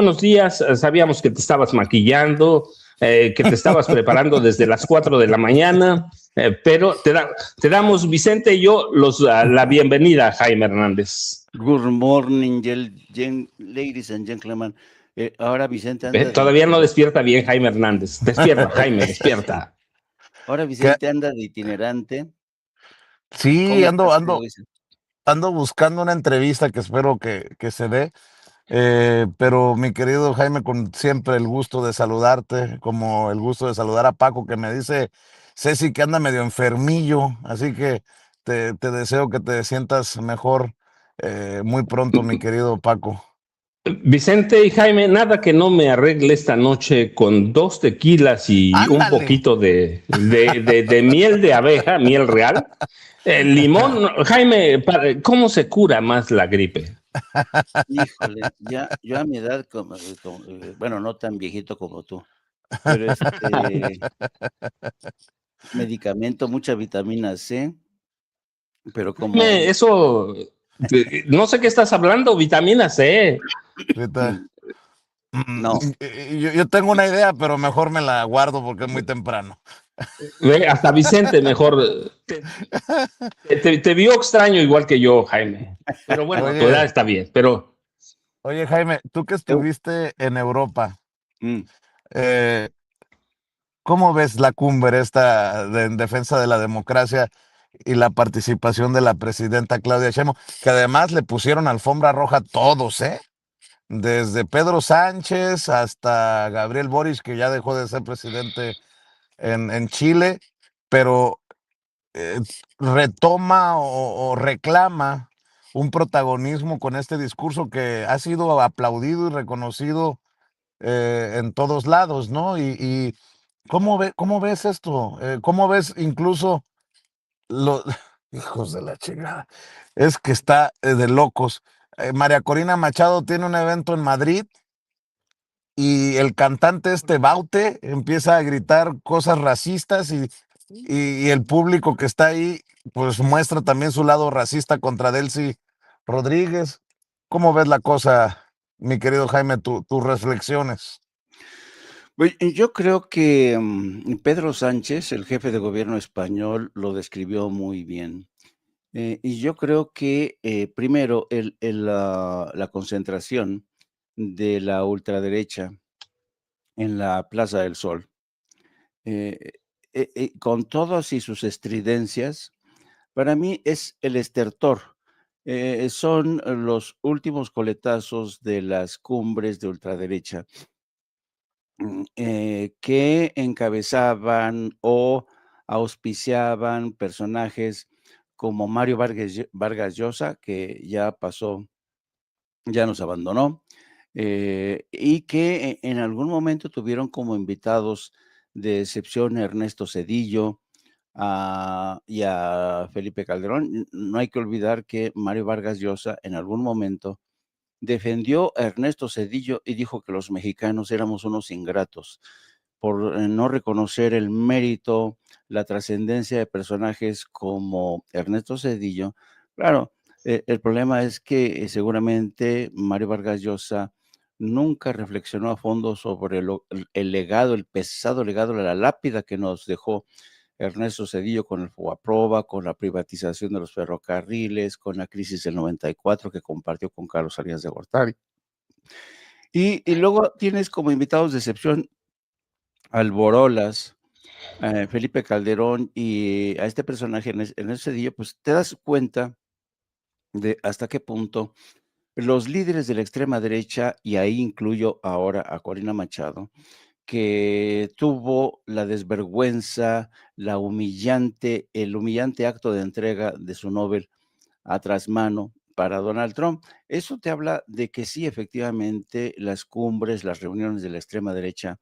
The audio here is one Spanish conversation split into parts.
Buenos días, sabíamos que te estabas maquillando, que te estabas preparando desde las 4 de la mañana, pero te damos, Vicente y yo, la bienvenida, Jaime Hernández. Good morning, ladies and gentlemen. Ahora Vicente anda Todavía no despierta bien Jaime Hernández. Despierta, Jaime, despierta. Ahora Vicente anda de itinerante. Sí, ¿Cómo estás, ando buscando una entrevista que espero que se dé. Pero mi querido Jaime, con siempre el gusto de saludarte, como el gusto de saludar a Paco, que me dice Ceci que anda medio enfermillo, así que te deseo que te sientas mejor muy pronto, mi querido Paco. Vicente y Jaime, nada que no me arregle esta noche con 2 tequilas y ¡Ándale! un poquito de miel de abeja, miel real. Limón, Jaime, ¿cómo se cura más la gripe? Híjole, yo a mi edad, bueno, no tan viejito como tú, pero medicamento, mucha vitamina C, pero como... Eso, no sé qué estás hablando, vitamina C. No. Yo tengo una idea, pero mejor me la guardo porque es muy temprano. Hasta Vicente mejor te vio extraño igual que yo, Jaime. Pero bueno, Oye, tu edad está bien, pero... Oye, Jaime, tú que estuviste en Europa, ¿cómo ves la cumbre esta en defensa de la democracia y la participación de la presidenta Claudia Sheinbaum? Que además le pusieron alfombra roja a todos, ¿eh? Desde Pedro Sánchez hasta Gabriel Boric, que ya dejó de ser presidente en Chile, pero retoma o reclama un protagonismo con este discurso que ha sido aplaudido y reconocido en todos lados, ¿no? Y ¿cómo ves esto? ¿Cómo ves incluso los hijos de la chingada? Es que está de locos. María Corina Machado tiene un evento en Madrid y el cantante Baute empieza a gritar cosas racistas y el público que está ahí pues muestra también su lado racista contra Delcy Rodríguez. ¿Cómo ves la cosa, mi querido Jaime, tus reflexiones? Yo creo que Pedro Sánchez, el jefe de gobierno español, lo describió muy bien. Y yo creo que primero la concentración de la ultraderecha en la Plaza del Sol, con todas y sus estridencias, para mí es el estertor. Son los últimos coletazos de las cumbres de ultraderecha que encabezaban o auspiciaban personajes como Mario Vargas Llosa, que ya pasó, ya nos abandonó, y que en algún momento tuvieron como invitados de excepción a Ernesto Zedillo y a Felipe Calderón. No hay que olvidar que Mario Vargas Llosa en algún momento defendió a Ernesto Zedillo y dijo que los mexicanos éramos unos ingratos por no reconocer el mérito, la trascendencia de personajes como Ernesto Zedillo. Claro, el problema es que seguramente Mario Vargas Llosa nunca reflexionó a fondo sobre el legado, el pesado legado, la lápida que nos dejó Ernesto Zedillo con el Fobaproa, con la privatización de los ferrocarriles, con la crisis del 94 que compartió con Carlos Salinas de Gortari. Y luego tienes como invitados de excepción al Borolas, Felipe Calderón y a este personaje Ernesto Zedillo, pues te das cuenta de hasta qué punto los líderes de la extrema derecha, y ahí incluyo ahora a Corina Machado, que tuvo la desvergüenza, el humillante acto de entrega de su Nobel a trasmano para Donald Trump. Eso te habla de que sí, efectivamente, las cumbres, las reuniones de la extrema derecha,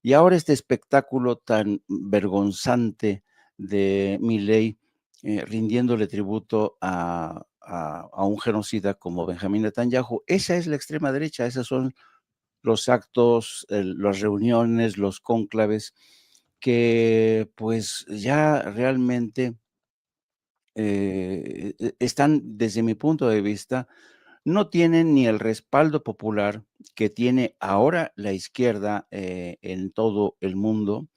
y ahora este espectáculo tan vergonzante de Milei, rindiéndole tributo a un genocida como Benjamín Netanyahu. Esa es la extrema derecha, esos son los actos, las reuniones, los cónclaves, que pues ya realmente están, desde mi punto de vista, no tienen ni el respaldo popular que tiene ahora la izquierda en todo el mundo.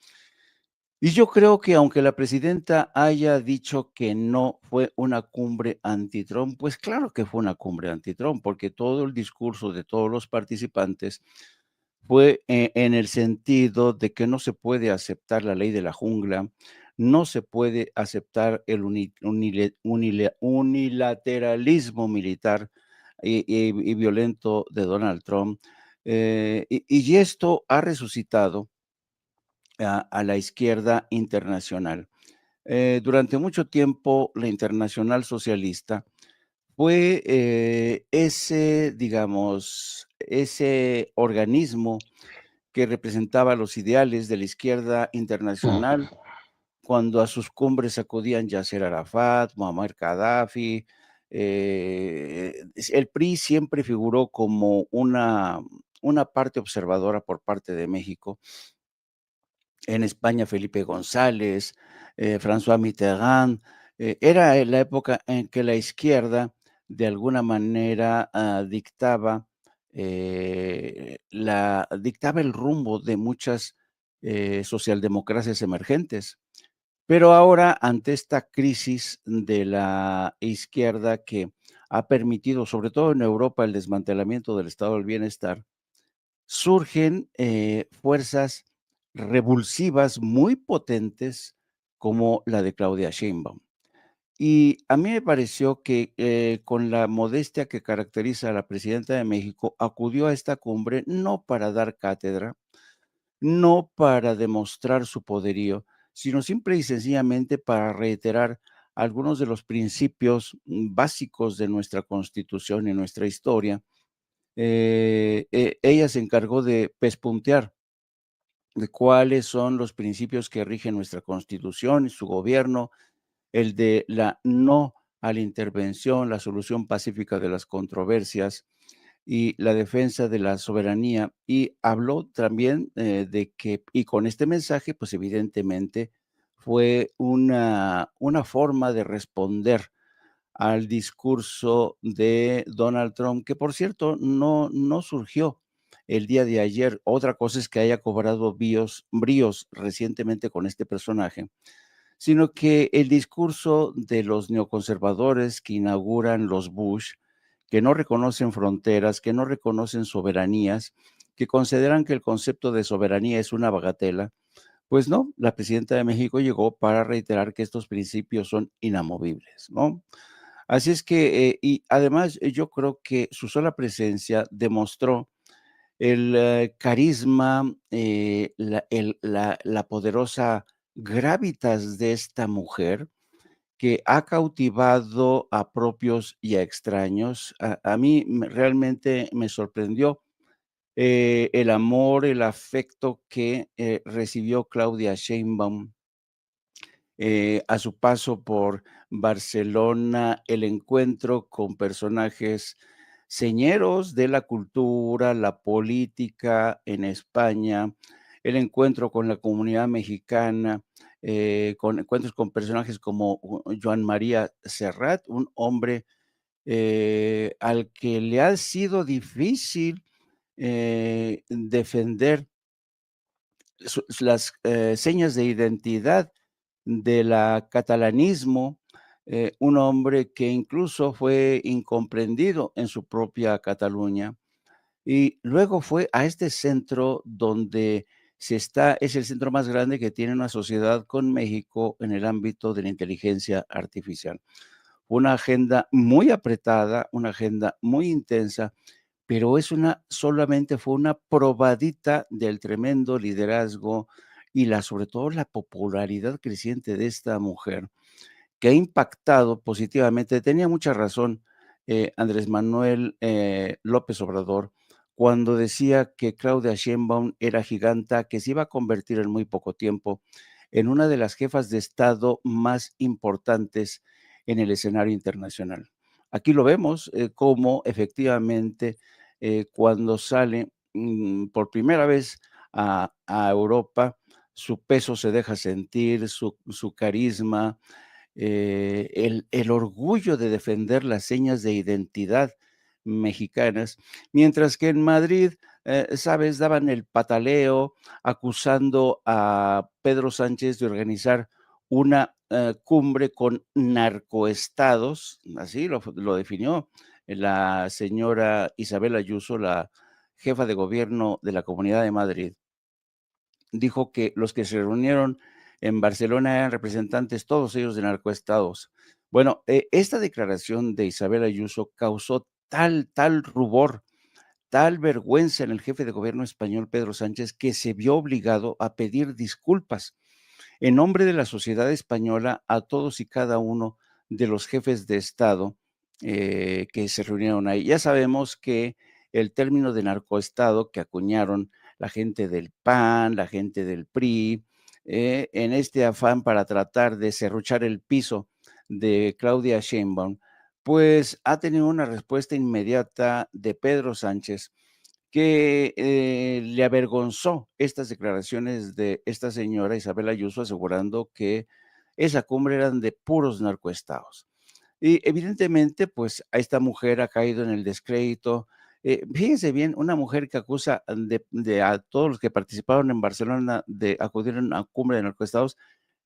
Y yo creo que aunque la presidenta haya dicho que no fue una cumbre anti-Trump, pues claro que fue una cumbre anti-Trump, porque todo el discurso de todos los participantes fue en el sentido de que no se puede aceptar la ley de la jungla, no se puede aceptar el unilateralismo militar y violento de Donald Trump. Y esto ha resucitado a la izquierda internacional. Durante mucho tiempo, la Internacional Socialista fue ese, digamos, ese organismo que representaba los ideales de la izquierda internacional cuando a sus cumbres acudían Yasser Arafat, Muammar Gaddafi. El PRI siempre figuró como una parte observadora por parte de México. En España, Felipe González, François Mitterrand. Era la época en que la izquierda, de alguna manera, dictaba el rumbo de muchas socialdemocracias emergentes. Pero ahora, ante esta crisis de la izquierda que ha permitido, sobre todo en Europa, el desmantelamiento del estado del bienestar, surgen fuerzas revulsivas muy potentes como la de Claudia Sheinbaum. Y a mí me pareció que con la modestia que caracteriza a la presidenta de México, acudió a esta cumbre no para dar cátedra, no para demostrar su poderío, sino simple y sencillamente para reiterar algunos de los principios básicos de nuestra Constitución y nuestra historia. Ella se encargó de pespuntear de cuáles son los principios que rigen nuestra Constitución y su gobierno, el de la no a la intervención, la solución pacífica de las controversias y la defensa de la soberanía. Y habló también de que, y con este mensaje, pues evidentemente fue una forma de responder al discurso de Donald Trump, que por cierto no surgió el día de ayer. Otra cosa es que haya cobrado bríos recientemente con este personaje, sino que el discurso de los neoconservadores que inauguran los Bush, que no reconocen fronteras, que no reconocen soberanías, que consideran que el concepto de soberanía es una bagatela, pues no, la presidenta de México llegó para reiterar que estos principios son inamovibles, ¿no? Así es que, y además yo creo que su sola presencia demostró el carisma, la poderosa gravitas de esta mujer que ha cautivado a propios y a extraños. A mí realmente me sorprendió el amor, el afecto que recibió Claudia Sheinbaum a su paso por Barcelona, el encuentro con personajes señeros de la cultura, la política en España, el encuentro con la comunidad mexicana, con encuentros con personajes como Joan María Serrat, un hombre al que le ha sido difícil defender las señas de identidad del catalanismo, un hombre que incluso fue incomprendido en su propia Cataluña. Y luego fue a este centro donde es el centro más grande que tiene una sociedad con México en el ámbito de la inteligencia artificial. Una agenda muy apretada, una agenda muy intensa, pero solamente fue una probadita del tremendo liderazgo y sobre todo la popularidad creciente de esta mujer, que ha impactado positivamente. Tenía mucha razón Andrés Manuel López Obrador cuando decía que Claudia Sheinbaum era giganta, que se iba a convertir en muy poco tiempo en una de las jefas de Estado más importantes en el escenario internacional. Aquí lo vemos como efectivamente cuando sale por primera vez a Europa, su peso se deja sentir, su carisma, el orgullo de defender las señas de identidad mexicanas, mientras que en Madrid, ¿sabes?, daban el pataleo acusando a Pedro Sánchez de organizar una cumbre con narcoestados, así lo definió la señora Isabel Ayuso, la jefa de gobierno de la Comunidad de Madrid. Dijo que los que se reunieron en Barcelona eran representantes, todos ellos de narcoestados. Bueno, esta declaración de Isabel Ayuso causó tal rubor, tal vergüenza en el jefe de gobierno español, Pedro Sánchez, que se vio obligado a pedir disculpas en nombre de la sociedad española a todos y cada uno de los jefes de Estado que se reunieron ahí. Ya sabemos que el término de narcoestado que acuñaron la gente del PAN, la gente del PRI, en este afán para tratar de serruchar el piso de Claudia Sheinbaum, pues ha tenido una respuesta inmediata de Pedro Sánchez que le avergonzó estas declaraciones de esta señora Isabel Ayuso, asegurando que esa cumbre eran de puros narcoestados. Y evidentemente, pues a esta mujer ha caído en el descrédito. Fíjense bien, una mujer que acusa a todos los que participaron en Barcelona de acudir a una cumbre de narcoestados,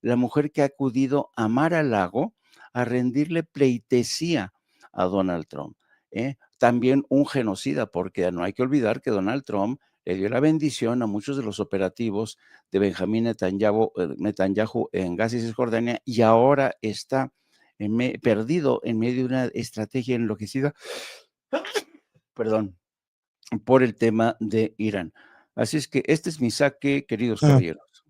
la mujer que ha acudido a Mar-a-Lago a rendirle pleitesía a Donald Trump. También un genocida, porque no hay que olvidar que Donald Trump le dio la bendición a muchos de los operativos de Benjamín Netanyahu en Gaza y Cisjordania, y ahora está perdido en medio de una estrategia enloquecida, perdón, por el tema de Irán. Así es que este es mi saque, queridos caballeros.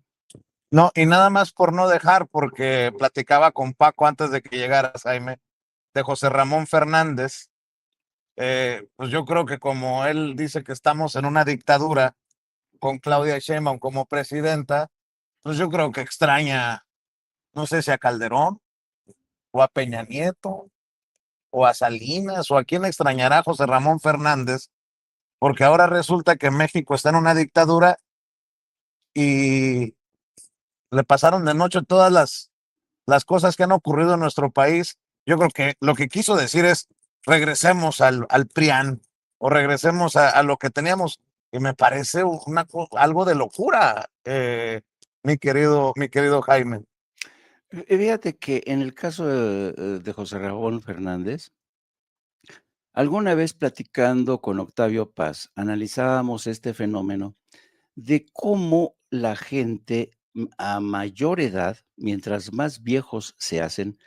No, y nada más por no dejar, porque platicaba con Paco antes de que llegaras, Jaime, de José Ramón Fernández. Pues yo creo que como él dice que estamos en una dictadura con Claudia Sheinbaum como presidenta, pues yo creo que extraña, no sé si a Calderón o a Peña Nieto o a Salinas o a quién extrañará José Ramón Fernández, porque ahora resulta que México está en una dictadura y le pasaron de noche todas las cosas que han ocurrido en nuestro país. Yo creo que lo que quiso decir es regresemos al PRIAN o regresemos a lo que teníamos, y me parece algo de locura, mi querido Jaime. Fíjate que en el caso de José Ramón Fernández, alguna vez platicando con Octavio Paz, analizábamos este fenómeno de cómo la gente a mayor edad, mientras más viejos se hacen,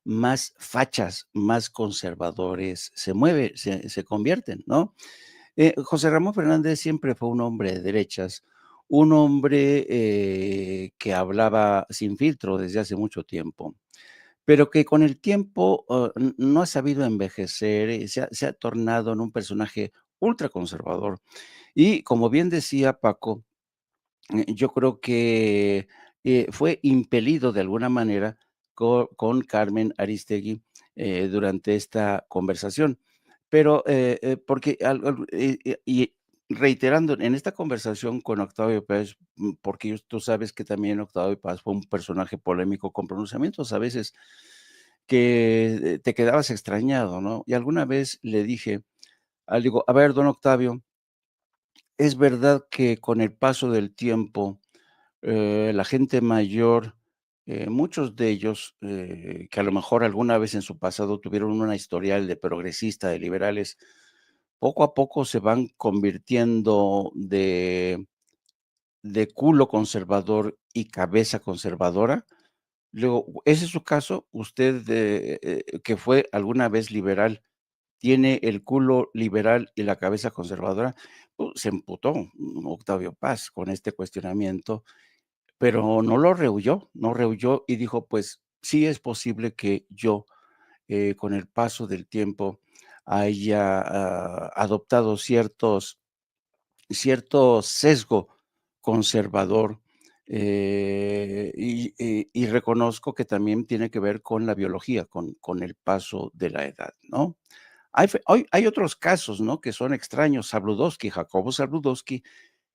más fachas, más conservadores se convierten, ¿no? José Ramón Fernández siempre fue un hombre de derechas, un hombre que hablaba sin filtro desde hace mucho tiempo, pero que con el tiempo no ha sabido envejecer, se ha tornado en un personaje ultraconservador. Y como bien decía Paco, yo creo que fue impelido de alguna manera con Carmen Aristegui durante esta conversación. Pero porque, y reiterando, en esta conversación con Octavio Paz, porque tú sabes que también Octavio Paz fue un personaje polémico con pronunciamientos a veces que te quedabas extrañado, ¿no? Y alguna vez le dije, digo, a ver, don Octavio, es verdad que con el paso del tiempo, la gente mayor, muchos de ellos, que a lo mejor alguna vez en su pasado tuvieron una historial de progresista, de liberales, poco a poco se van convirtiendo de culo conservador y cabeza conservadora. Luego, ¿ese es su caso? Usted, que fue alguna vez liberal, ¿tiene el culo liberal y la cabeza conservadora? Se emputó Octavio Paz con este cuestionamiento, pero no rehuyó y dijo, pues sí es posible que yo, con el paso del tiempo, haya adoptado cierto sesgo conservador, y reconozco que también tiene que ver con la biología, con el paso de la edad, ¿no? Hay otros casos, ¿no?, que son extraños. Jacobo Zabludovsky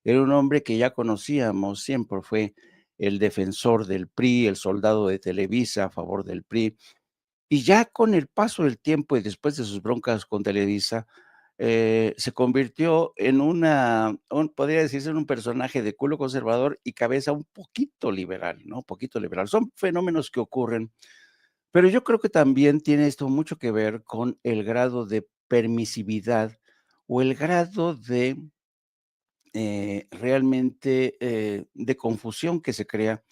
era un hombre que ya conocíamos, siempre fue el defensor del PRI, el soldado de Televisa a favor del PRI, y ya con el paso del tiempo y después de sus broncas con Televisa, se convirtió en podría decirse, en un personaje de culo conservador y cabeza un poquito liberal, ¿no? Un poquito liberal. Son fenómenos que ocurren, pero yo creo que también tiene esto mucho que ver con el grado de permisividad o el grado de realmente de confusión que se crea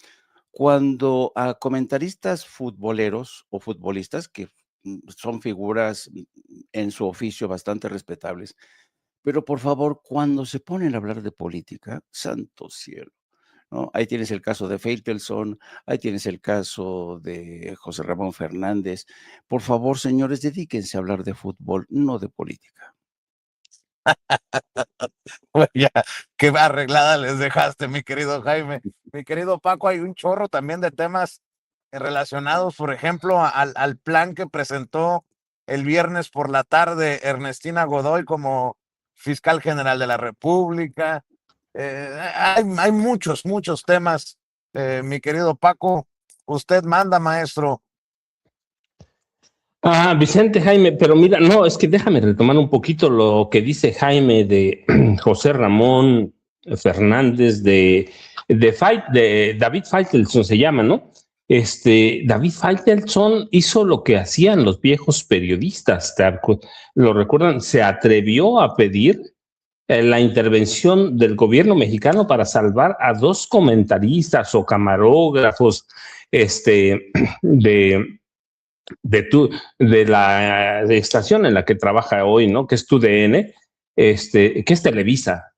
cuando a comentaristas futboleros o futbolistas, que son figuras en su oficio bastante respetables, pero por favor, cuando se ponen a hablar de política, santo cielo, ¿no? Ahí tienes el caso de Faitelson, ahí tienes el caso de José Ramón Fernández. Por favor, señores, dedíquense a hablar de fútbol, no de política. Pues ya, qué arreglada les dejaste, mi querido Jaime. Mi querido Paco, hay un chorro también de temas relacionados, por ejemplo, al plan que presentó el viernes por la tarde Ernestina Godoy como fiscal general de la República. Hay muchos temas, mi querido Paco. Usted manda, maestro. Vicente, Jaime, pero mira, no, es que déjame retomar un poquito lo que dice Jaime de José Ramón Fernández, de David Faitelson se llama, ¿no? David Faitelson hizo lo que hacían los viejos periodistas, ¿lo recuerdan? Se atrevió a pedir la intervención del gobierno mexicano para salvar a dos comentaristas o camarógrafos, de la estación en la que trabaja hoy, ¿no? Que es TUDN, que es Televisa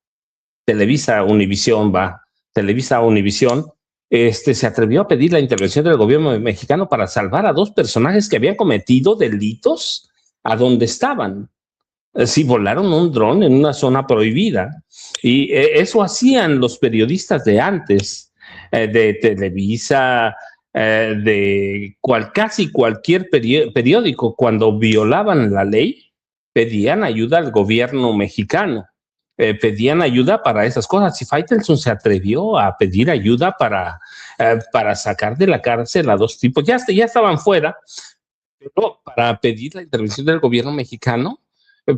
Univisión, se atrevió a pedir la intervención del gobierno mexicano para salvar a dos personajes que habían cometido delitos a donde estaban. Sí, volaron un dron en una zona prohibida. Y eso hacían los periodistas de antes, de Televisa, de casi cualquier periódico. Cuando violaban la ley, pedían ayuda al gobierno mexicano. Pedían ayuda para esas cosas. Y Faitelson se atrevió a pedir ayuda para sacar de la cárcel a dos tipos. Ya estaban fuera, pero para pedir la intervención del gobierno mexicano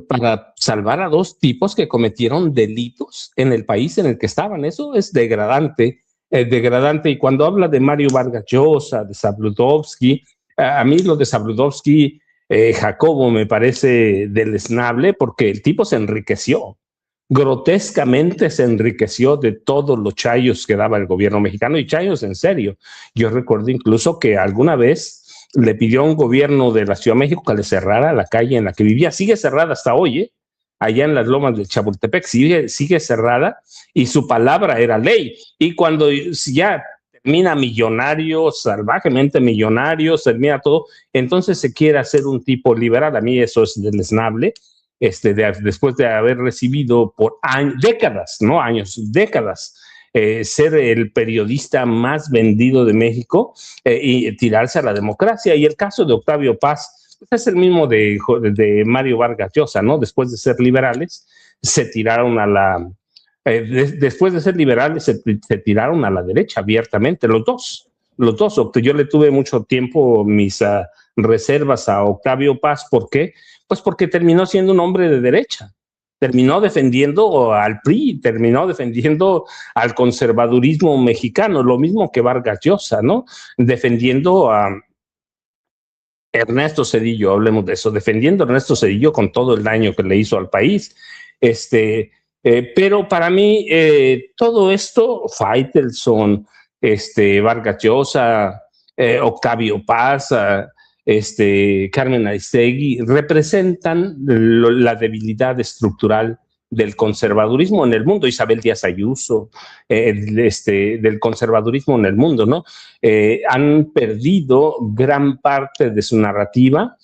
para salvar a dos tipos que cometieron delitos en el país en el que estaban. Eso es degradante, degradante. Y cuando habla de Mario Vargas Llosa, de Zabludovsky, a mí lo de Zabludovsky, Jacobo, me parece deleznable porque el tipo se enriqueció. Grotescamente se enriqueció de todos los chayos que daba el gobierno mexicano, y chayos en serio. Yo recuerdo incluso que alguna vez le pidió a un gobierno de la Ciudad de México que le cerrara la calle en la que vivía. Sigue cerrada hasta hoy, allá en las lomas de Chapultepec, sigue cerrada, y su palabra era ley. Y cuando ya termina millonario, salvajemente millonario, termina todo, entonces se quiere hacer un tipo liberal. A mí eso es deleznable. Después de haber recibido por décadas, ser el periodista más vendido de México, y tirarse a la democracia. Y el caso de Octavio Paz es el mismo de Mario Vargas Llosa, ¿no? Después de ser liberales, se tiraron a la... después de ser liberales, se tiraron a la derecha abiertamente, los dos. Yo le tuve mucho tiempo mis reservas a Octavio Paz. ¿Por qué? Pues porque terminó siendo un hombre de derecha. Terminó defendiendo al PRI, terminó defendiendo al conservadurismo mexicano, lo mismo que Vargas Llosa, ¿no? Defendiendo a Ernesto Zedillo, hablemos de eso, defendiendo a Ernesto Zedillo con todo el daño que le hizo al país. Pero para mí, todo esto, Faitelson, Vargas Llosa, Octavio Paz, Carmen Aristegui, representan la debilidad estructural del conservadurismo en el mundo. Isabel Díaz Ayuso, del conservadurismo en el mundo, ¿no? Han perdido gran parte de su narrativa,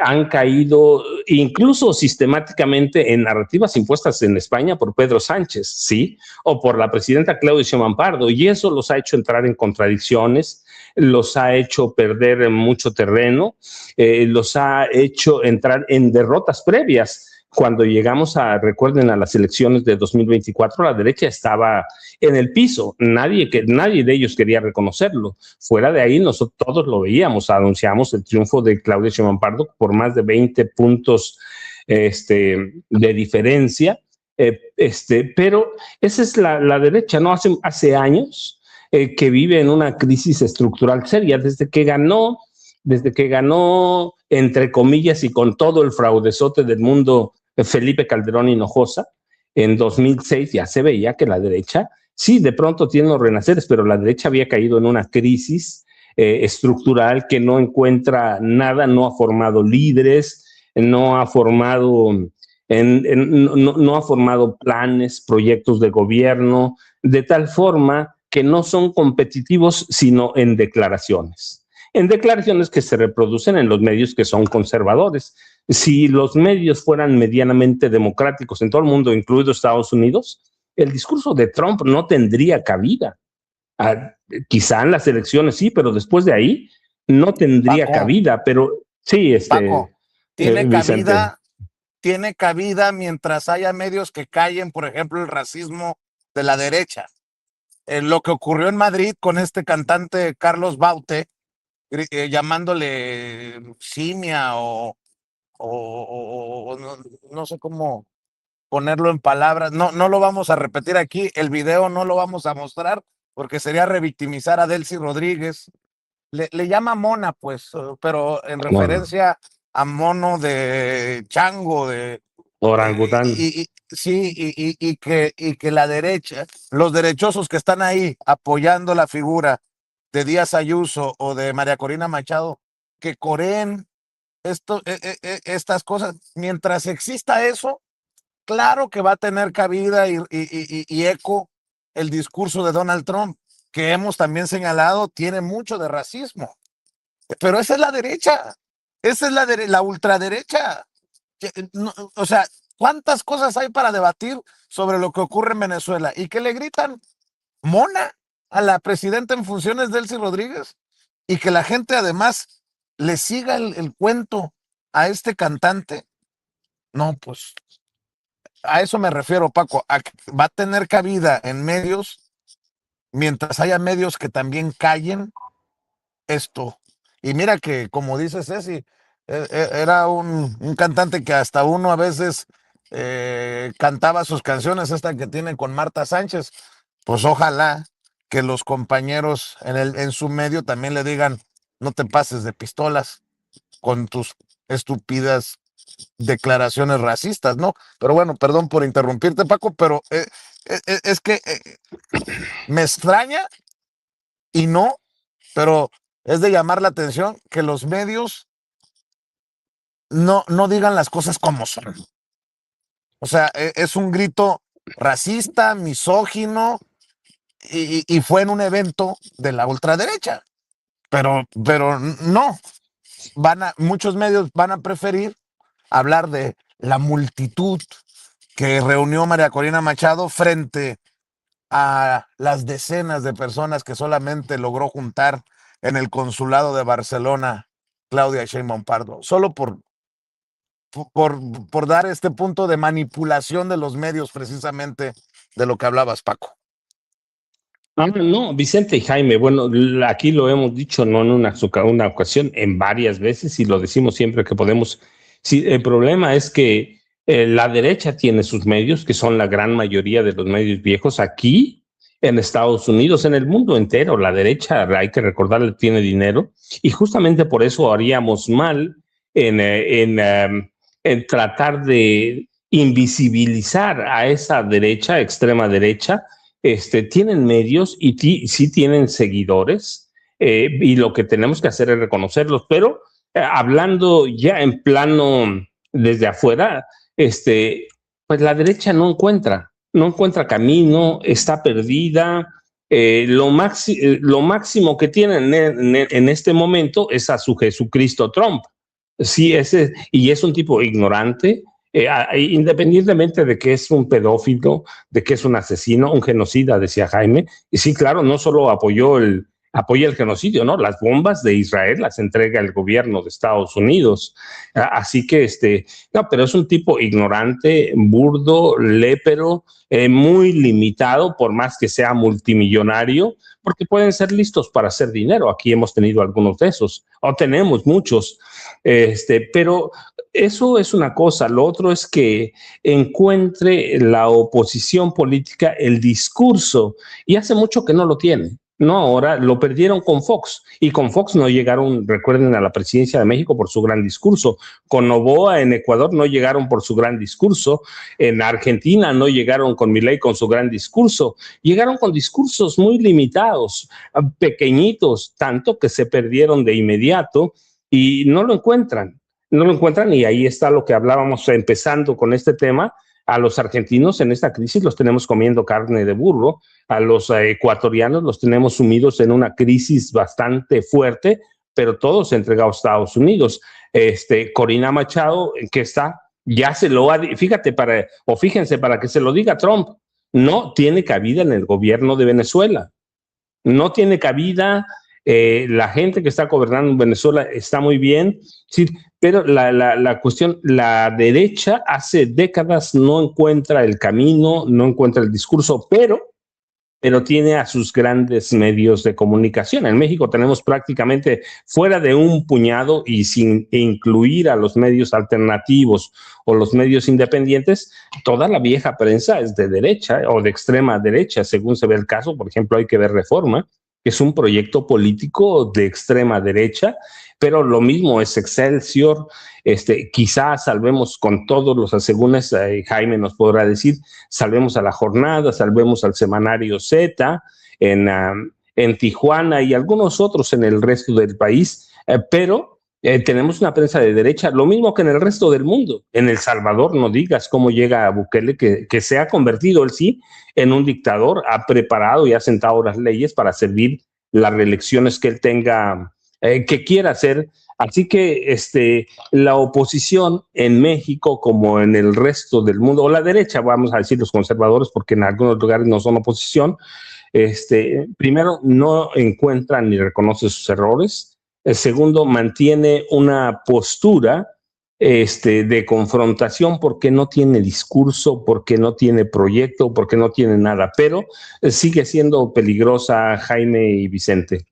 han caído incluso sistemáticamente en narrativas impuestas en España por Pedro Sánchez, ¿sí? O por la presidenta Claudia Sheinbaum Pardo, y eso los ha hecho entrar en contradicciones, los ha hecho perder mucho terreno, los ha hecho entrar en derrotas previas. Cuando llegamos recuerden, a las elecciones de 2024, la derecha estaba en el piso. Nadie de ellos quería reconocerlo. Fuera de ahí, nosotros todos lo veíamos. Anunciamos el triunfo de Claudia Sheinbaum Pardo por más de 20 puntos de diferencia, pero esa es la derecha, ¿no? Hace años que vive en una crisis estructural seria, desde que ganó, entre comillas y con todo el fraudezote del mundo, Felipe Calderón Hinojosa, en 2006 ya se veía que la derecha, sí, de pronto tiene los renaceres, pero la derecha había caído en una crisis estructural que no encuentra nada, no ha formado líderes, no ha formado, no ha formado planes, proyectos de gobierno, de tal forma que no son competitivos, sino en declaraciones que se reproducen en los medios que son conservadores. Si los medios fueran medianamente democráticos en todo el mundo, incluido Estados Unidos, el discurso de Trump no tendría cabida. Quizá en las elecciones sí, pero después de ahí no tendría cabida. Pero sí, Paco, Vicente. tiene cabida mientras haya medios que callen, por ejemplo, el racismo de la derecha. Lo que ocurrió en Madrid con este cantante Carlos Baute, llamándole simia o no sé cómo ponerlo en palabras. No lo vamos a repetir aquí, el video no lo vamos a mostrar porque sería revictimizar a Delcy Rodríguez. Le llama mona, pues, pero en referencia a mono de chango, de orangután. Sí, y que la derecha, los derechosos que están ahí apoyando la figura de Díaz Ayuso o de María Corina Machado, que coreen estas cosas. Mientras exista eso, claro que va a tener cabida y eco el discurso de Donald Trump, que hemos también señalado tiene mucho de racismo. Pero esa es la derecha, esa es la ultraderecha. O sea, ¿cuántas cosas hay para debatir sobre lo que ocurre en Venezuela? Y que le gritan mona a la presidenta en funciones, Delcy Rodríguez, y que la gente además le siga el cuento a este cantante. No, pues a eso me refiero, Paco, a que va a tener cabida en medios mientras haya medios que también callen esto. Y mira que, como dice Ceci, era un cantante que hasta uno a veces cantaba sus canciones, esta que tiene con Marta Sánchez. Pues ojalá que los compañeros en su medio también le digan, no te pases de pistolas con tus estúpidas declaraciones racistas, ¿no? Pero bueno, perdón por interrumpirte, Paco, pero es que me extraña y no, pero es de llamar la atención que los medios no digan las cosas como son. O sea, es un grito racista, misógino, y fue en un evento de la ultraderecha. Pero no, muchos medios van a preferir hablar de la multitud que reunió María Corina Machado frente a las decenas de personas que solamente logró juntar en el consulado de Barcelona Claudia Sheinbaum Pardo, solo por dar este punto de manipulación de los medios, precisamente de lo que hablabas, Paco. No, Vicente y Jaime, bueno, aquí lo hemos dicho no en una ocasión, en varias veces, y lo decimos siempre que podemos. Sí, el problema es que la derecha tiene sus medios, que son la gran mayoría de los medios viejos aquí en Estados Unidos, en el mundo entero. La derecha, hay que recordarle, tiene dinero, y justamente por eso haríamos mal en tratar de invisibilizar a esa derecha, extrema derecha. Tienen medios y sí tienen seguidores, y lo que tenemos que hacer es reconocerlos, pero hablando ya en plano desde afuera, pues la derecha no encuentra camino, está perdida. Lo máximo que tienen en este momento es a su Jesucristo Trump. Sí, y es un tipo ignorante, independientemente de que es un pedófilo, de que es un asesino, un genocida, decía Jaime. Y sí, claro, no solo apoyó el apoya el genocidio, ¿no? Las bombas de Israel las entrega el gobierno de Estados Unidos. Así que, no, pero es un tipo ignorante, burdo, lépero, muy limitado, por más que sea multimillonario, porque pueden ser listos para hacer dinero. Aquí hemos tenido algunos de esos, o tenemos muchos, pero eso es una cosa. Lo otro es que encuentre la oposición política el discurso, y hace mucho que no lo tiene. No, ahora lo perdieron con Fox, y con Fox no llegaron, recuerden, a la presidencia de México por su gran discurso. Con Noboa en Ecuador no llegaron por su gran discurso. En Argentina no llegaron con Milei con su gran discurso. Llegaron con discursos muy limitados, pequeñitos, tanto que se perdieron de inmediato y no lo encuentran. No lo encuentran, y ahí está lo que hablábamos empezando con este tema. A los argentinos en esta crisis los tenemos comiendo carne de burro, a los ecuatorianos los tenemos sumidos en una crisis bastante fuerte, pero todos entregados a Estados Unidos. Corina Machado, que está, ya se lo ha, fíjate, fíjense, para que se lo diga Trump, no tiene cabida en el gobierno de Venezuela, no tiene cabida. La gente que está gobernando en Venezuela está muy bien, sí, pero la cuestión, la derecha hace décadas no encuentra el camino, no encuentra el discurso, pero tiene a sus grandes medios de comunicación. En México tenemos prácticamente, fuera de un puñado y sin incluir a los medios alternativos o los medios independientes, toda la vieja prensa es de derecha o de extrema derecha, según se ve el caso. Por ejemplo, hay que ver Reforma, que es un proyecto político de extrema derecha, pero lo mismo es Excelsior. Quizás salvemos con todos los asegúnes, Jaime nos podrá decir, salvemos a La Jornada, salvemos al Semanario Z en Tijuana y algunos otros en el resto del país, pero tenemos una prensa de derecha, lo mismo que en el resto del mundo. En El Salvador, no digas cómo llega a Bukele, que se ha convertido él sí en un dictador, ha preparado y ha sentado las leyes para servir las reelecciones que él tenga, que quiera hacer. Así que la oposición en México, como en el resto del mundo, o la derecha, vamos a decir los conservadores, porque en algunos lugares no son oposición, primero, no encuentra ni reconoce sus errores. El segundo, mantiene una postura de confrontación porque no tiene discurso, porque no tiene proyecto, porque no tiene nada, pero sigue siendo peligrosa, Jaime y Vicente.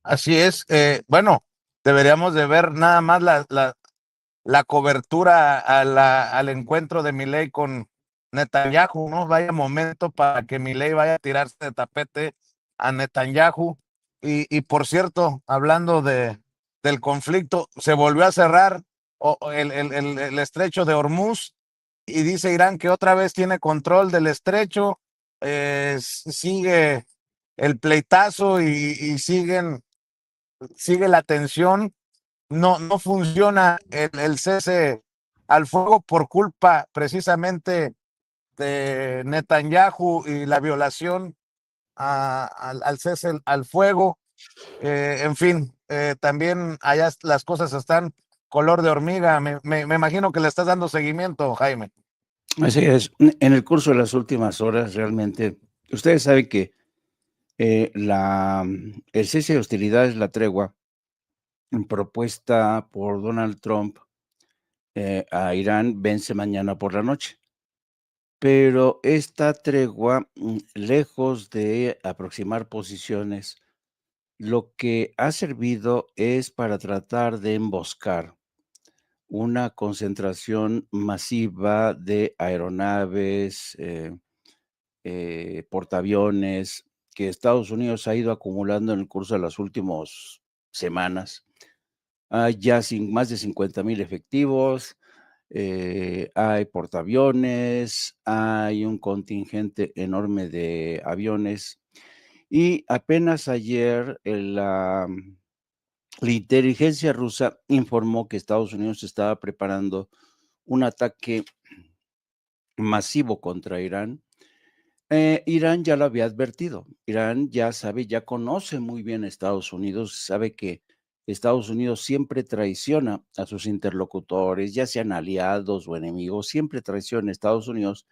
Así es. Bueno, deberíamos de ver nada más la cobertura al encuentro de Milei con Netanyahu, ¿no? Vaya momento para que Milei vaya a tirarse de tapete a Netanyahu. Y por cierto, hablando del conflicto, se volvió a cerrar el estrecho de Hormuz, y dice Irán que otra vez tiene control del estrecho. Sigue el pleitazo y sigue la tensión. No funciona el cese al fuego por culpa precisamente de Netanyahu y la violación al cese al fuego. En fin, también allá las cosas están color de hormiga. Me imagino que le estás dando seguimiento, Jaime. Así es. En el curso de las últimas horas, realmente, ustedes saben que el cese de hostilidades, la tregua propuesta por Donald Trump a Irán, vence mañana por la noche. Pero esta tregua, lejos de aproximar posiciones, lo que ha servido es para tratar de emboscar una concentración masiva de aeronaves, portaaviones, que Estados Unidos ha ido acumulando en el curso de las últimas semanas. Hay ya más de 50,000 efectivos, hay portaaviones, hay un contingente enorme de aviones, y apenas ayer la inteligencia rusa informó que Estados Unidos estaba preparando un ataque masivo contra Irán. Irán ya lo había advertido. Irán ya sabe, ya conoce muy bien a Estados Unidos, sabe que Estados Unidos siempre traiciona a sus interlocutores, ya sean aliados o enemigos, siempre traiciona a Estados Unidos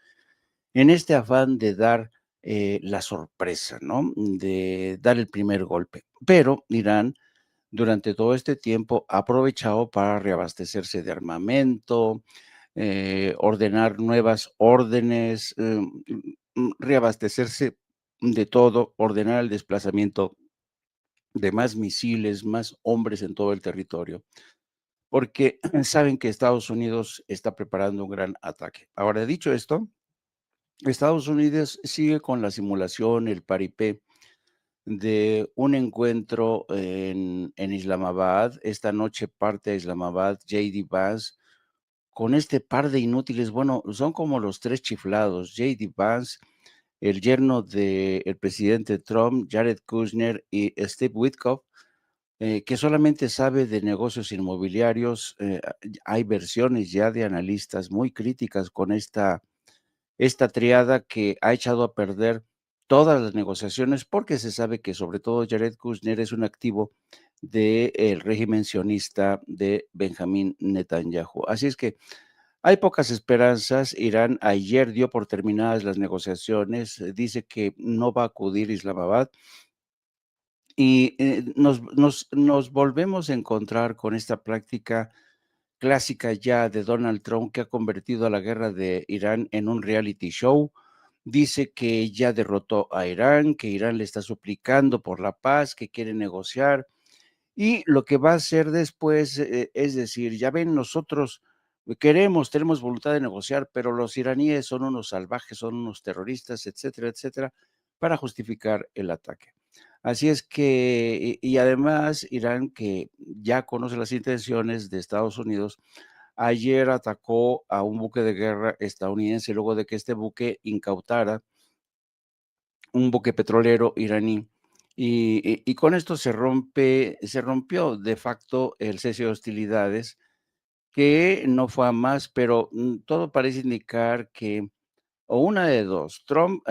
en este afán de dar la sorpresa, ¿no? De dar el primer golpe. Pero Irán durante todo este tiempo ha aprovechado para reabastecerse de armamento, ordenar nuevas órdenes, reabastecerse de todo, ordenar el desplazamiento de más misiles, más hombres en todo el territorio, porque saben que Estados Unidos está preparando un gran ataque. Ahora, dicho esto, Estados Unidos sigue con la simulación, el paripé de un encuentro en Islamabad. Esta noche parte a Islamabad J.D. Vance con este par de inútiles. Bueno, son como los tres chiflados: J.D. Vance, el yerno del presidente Trump, Jared Kushner, y Steve Witkoff, que solamente sabe de negocios inmobiliarios. Hay versiones ya de analistas muy críticas con esta triada que ha echado a perder todas las negociaciones, porque se sabe que sobre todo Jared Kushner es un activo del régimen sionista de Benjamín Netanyahu. Así es que hay pocas esperanzas. Irán ayer dio por terminadas las negociaciones, dice que no va a acudir a Islamabad, y nos volvemos a encontrar con esta práctica clásica ya de Donald Trump, que ha convertido a la guerra de Irán en un reality show. Dice que ya derrotó a Irán, que Irán le está suplicando por la paz, que quiere negociar, y lo que va a hacer después, es decir, ya ven, nosotros tenemos voluntad de negociar, pero los iraníes son unos salvajes, son unos terroristas, etcétera, etcétera, para justificar el ataque. Así es que, y además, Irán, que ya conoce las intenciones de Estados Unidos, ayer atacó a un buque de guerra estadounidense luego de que este buque incautara un buque petrolero iraní. Y con esto se rompió de facto el cese de hostilidades, que no fue a más, pero todo parece indicar que, o una de dos, Trump,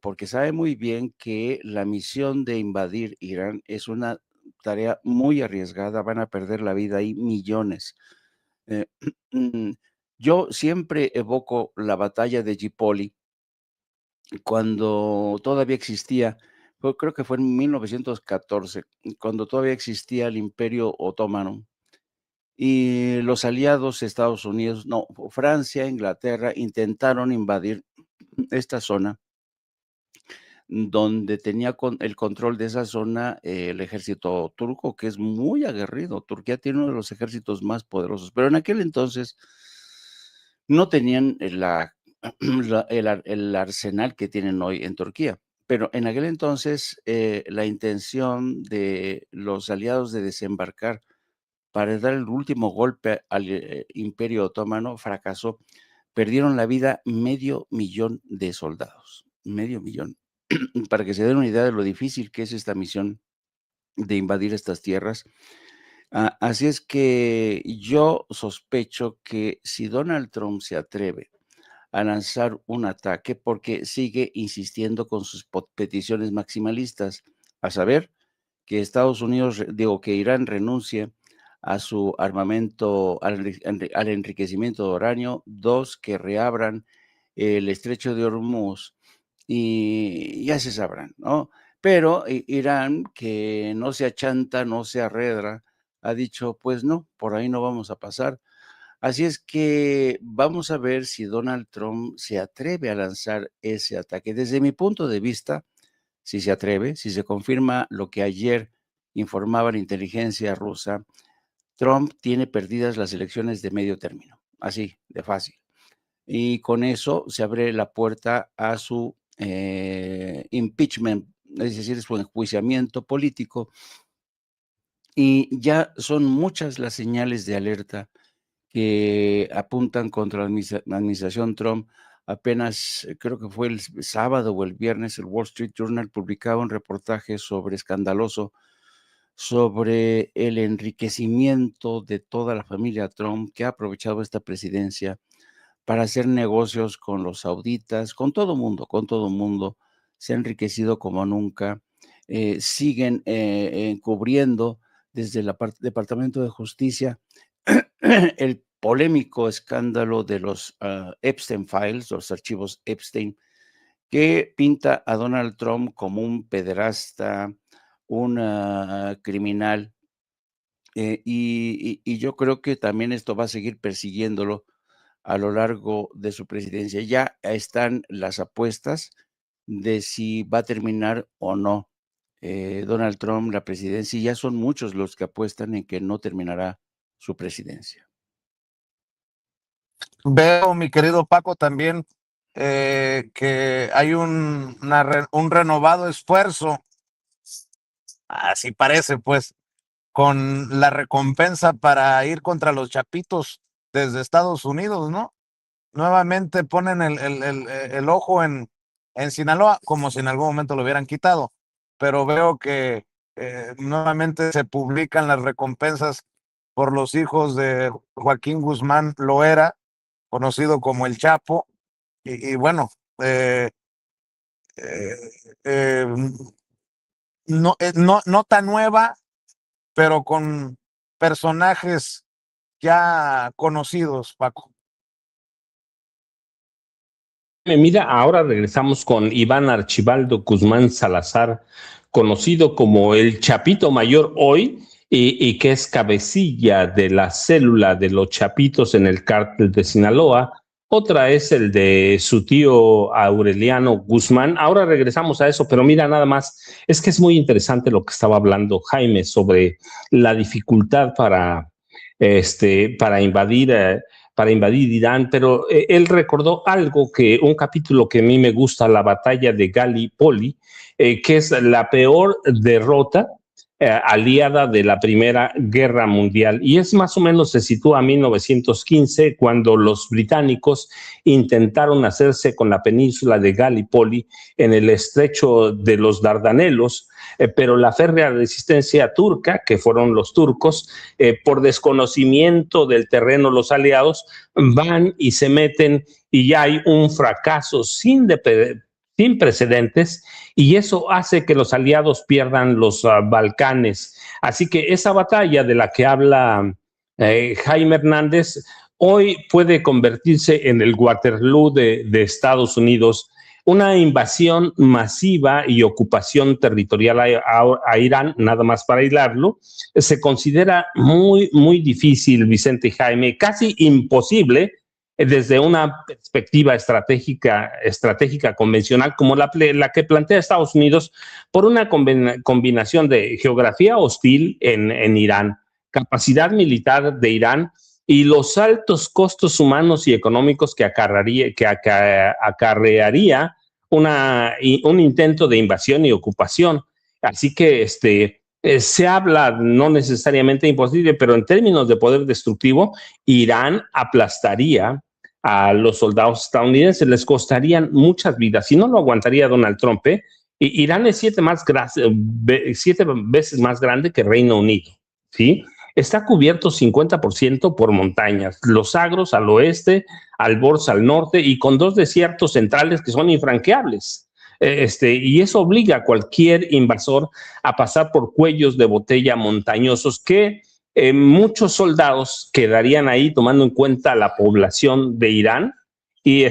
porque sabe muy bien que la misión de invadir Irán es una tarea muy arriesgada, van a perder la vida ahí millones. Eh, yo siempre evoco la batalla de Gallipoli, cuando todavía existía, creo que fue en 1914, cuando todavía existía el Imperio Otomano, y los aliados Estados Unidos, no, Francia, Inglaterra, intentaron invadir esta zona, donde tenía el control de esa zona el ejército turco, que es muy aguerrido. Turquía tiene uno de los ejércitos más poderosos, pero en aquel entonces no tenían el arsenal que tienen hoy en Turquía. Pero en aquel entonces, la intención de los aliados de desembarcar para dar el último golpe al Imperio Otomano fracasó. Perdieron la vida 500,000 de soldados, 500,000. Para que se den una idea de lo difícil que es esta misión de invadir estas tierras. Así es que yo sospecho que si Donald Trump se atreve a lanzar un ataque, porque sigue insistiendo con sus peticiones maximalistas, a saber, que Estados Unidos, digo, que Irán renuncie a su armamento, al enriquecimiento de uranio; dos, que reabran el estrecho de Hormuz, y ya se sabrán, ¿no? Pero Irán, que no se achanta, no se arredra, ha dicho, pues no, por ahí no vamos a pasar. Así es que vamos a ver si Donald Trump se atreve a lanzar ese ataque. Desde mi punto de vista, si se atreve, si se confirma lo que ayer informaba la inteligencia rusa, Trump tiene perdidas las elecciones de medio término, así de fácil. Y con eso se abre la puerta a su impeachment, es decir, su enjuiciamiento político. Y ya son muchas las señales de alerta que apuntan contra la administración Trump. Apenas, creo que fue el sábado o el viernes, el Wall Street Journal publicaba un reportaje escandaloso sobre el enriquecimiento de toda la familia Trump, que ha aprovechado esta presidencia para hacer negocios con los sauditas, con todo mundo, con todo mundo. Se ha enriquecido como nunca. Siguen encubriendo desde el Departamento de Justicia el polémico escándalo de los Epstein Files, los archivos Epstein, que pinta a Donald Trump como un pederasta, un criminal, y yo creo que también esto va a seguir persiguiéndolo a lo largo de su presidencia. Ya están las apuestas de si va a terminar o no Donald Trump la presidencia, y ya son muchos los que apuestan en que no terminará su presidencia. Veo, mi querido Paco, también que hay un renovado esfuerzo, así parece, pues, con la recompensa para ir contra los chapitos desde Estados Unidos, ¿no? Nuevamente ponen el ojo en Sinaloa, como si en algún momento lo hubieran quitado, pero veo que nuevamente se publican las recompensas por los hijos de Joaquín Guzmán Loera, conocido como el Chapo, y bueno, eh, eh, eh, no tan nueva, pero con personajes ya conocidos, Paco. Mira, ahora regresamos con Iván Archibaldo Guzmán Salazar, conocido como el Chapito Mayor hoy, y que es cabecilla de la célula de los Chapitos en el cártel de Sinaloa. Otra es el de su tío Aureliano Guzmán. Ahora regresamos a eso, pero mira, nada más, es que es muy interesante lo que estaba hablando Jaime sobre la dificultad para invadir Irán, pero él recordó algo, un capítulo que a mí me gusta, la batalla de Gallipoli, que es la peor derrota aliada de la Primera Guerra Mundial, y es más o menos, se sitúa en 1915, cuando los británicos intentaron hacerse con la península de Gallipoli en el estrecho de los Dardanelos, pero la férrea resistencia turca, que fueron los turcos, por desconocimiento del terreno, los aliados van y se meten, y ya hay un fracaso sin precedentes, y eso hace que los aliados pierdan los Balcanes. Así que esa batalla de la que habla Jaime Hernández hoy puede convertirse en el Waterloo de Estados Unidos. Una invasión masiva y ocupación territorial a Irán, nada más para hilarlo, se considera muy, muy difícil, Vicente y Jaime, casi imposible desde una perspectiva estratégica convencional como la que plantea Estados Unidos, por una combinación de geografía hostil en Irán, capacidad militar de Irán y los altos costos humanos y económicos que acarrearía un intento de invasión y ocupación. Así que se habla, no necesariamente imposible, pero en términos de poder destructivo, Irán aplastaría a los soldados estadounidenses, les costarían muchas vidas. Si no lo aguantaría Donald Trump, Irán es 7 veces más grande que Reino Unido, ¿sí? Está cubierto 50% por montañas, los Agros al oeste, Alborz al norte, y con 2 desiertos centrales que son infranqueables. Y eso obliga a cualquier invasor a pasar por cuellos de botella montañosos que muchos soldados quedarían ahí tomando en cuenta la población de Irán, y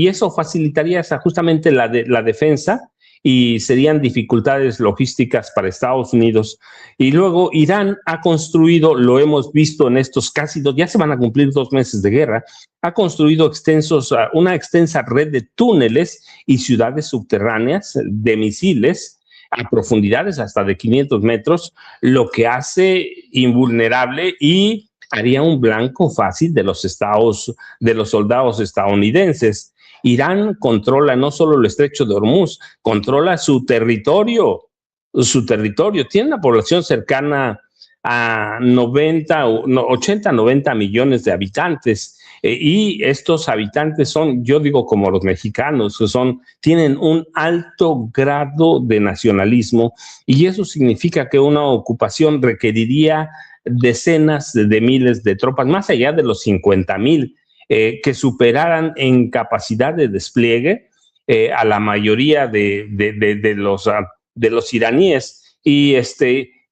eso facilitaría justamente la defensa, y serían dificultades logísticas para Estados Unidos. Y luego Irán ha construido, lo hemos visto en estos ya se van a cumplir 2 meses de guerra, ha construido una extensa red de túneles y ciudades subterráneas de misiles a profundidades hasta de 500 metros, lo que hace invulnerable y haría un blanco fácil de los soldados estadounidenses. Irán controla no solo el estrecho de Hormuz, controla su territorio. Tiene una población cercana a 80, 90 millones de habitantes. Y estos habitantes son, yo digo como los mexicanos, tienen un alto grado de nacionalismo, y eso significa que una ocupación requeriría decenas de miles de tropas, más allá de los 50,000, que superaran en capacidad de despliegue a la mayoría de los iraníes.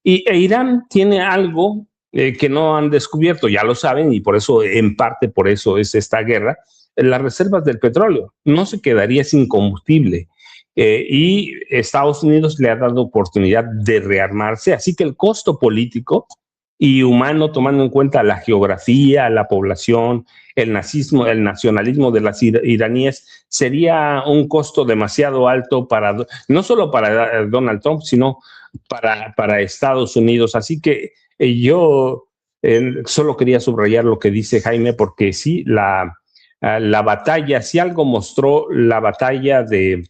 Irán tiene algo que no han descubierto, ya lo saben, y por eso, en parte por eso es esta guerra, las reservas del petróleo, no se quedaría sin combustible. Y Estados Unidos le ha dado oportunidad de rearmarse, así que el costo político y humano, tomando en cuenta la geografía, la población, el nazismo, el nacionalismo de las iraníes, sería un costo demasiado alto para, no solo para Donald Trump, sino para Estados Unidos. Así que yo solo quería subrayar lo que dice Jaime, porque sí, la batalla, si algo mostró la batalla del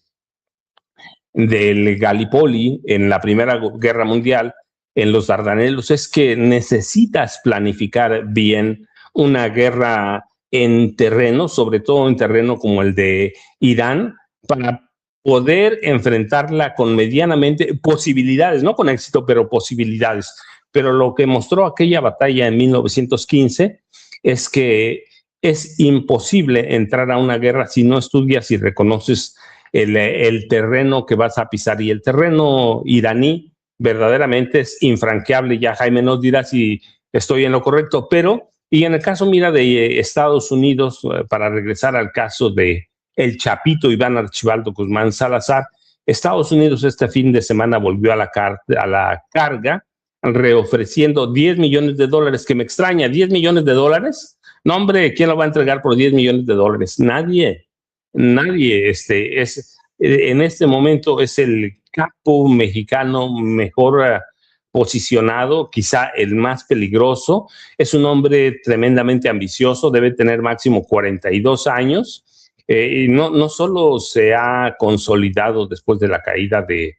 Gallipoli en la Primera Guerra Mundial, en los Dardanelos, es que necesitas planificar bien una guerra en terreno, sobre todo en terreno como el de Irán, para poder enfrentarla con medianamente posibilidades, no con éxito, pero posibilidades. Pero lo que mostró aquella batalla en 1915 es que es imposible entrar a una guerra si no estudias y reconoces el terreno que vas a pisar. Y el terreno iraní verdaderamente es infranqueable. Ya Jaime nos dirá si estoy en lo correcto, pero, y en el caso, mira, de Estados Unidos, para regresar al caso de el Chapito Iván Archibaldo Guzmán Salazar, Estados Unidos este fin de semana volvió a la carga, reofreciendo $10 millones, que me extraña, $10 millones. No, hombre, ¿quién lo va a entregar por $10 millones? Nadie. En este momento es el capo mexicano mejor posicionado, quizá el más peligroso. Es un hombre tremendamente ambicioso, debe tener máximo 42 años. Y no solo se ha consolidado después de la caída de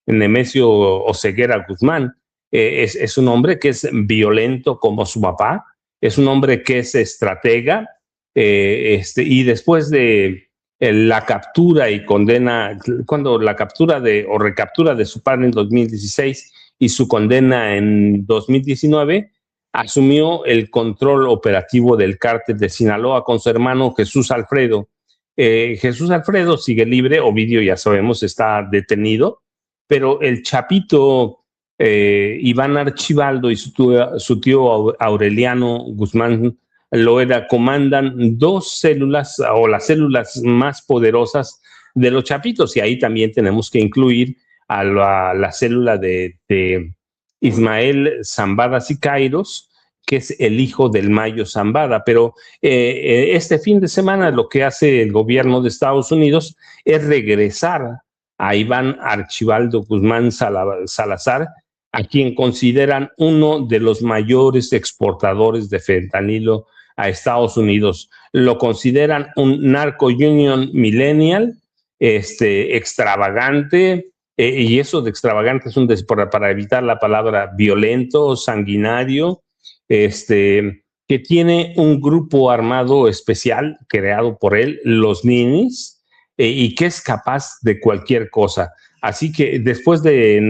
Nemesio Oseguera Guzmán, es un hombre que es violento como su papá, es un hombre que es estratega, y después de la captura y condena, cuando la captura o recaptura de su padre en 2016 y su condena en 2019, asumió el control operativo del cártel de Sinaloa con su hermano Jesús Alfredo. Jesús Alfredo sigue libre, Ovidio ya sabemos está detenido, pero el Chapito Iván Archibaldo y su tío Aureliano Guzmán Loera comandan dos células o las células más poderosas de los Chapitos, y ahí también tenemos que incluir a la célula de Ismael Zambada Siqueiros, que es el hijo del Mayo Zambada. Pero este fin de semana lo que hace el gobierno de Estados Unidos es regresar a Iván Archibaldo Guzmán Salazar, a quien consideran uno de los mayores exportadores de fentanilo a Estados Unidos. Lo consideran un narco union millennial, extravagante, y eso de extravagante es para evitar la palabra violento, sanguinario, que tiene un grupo armado especial creado por él, los Ninis, y que es capaz de cualquier cosa. Así que después de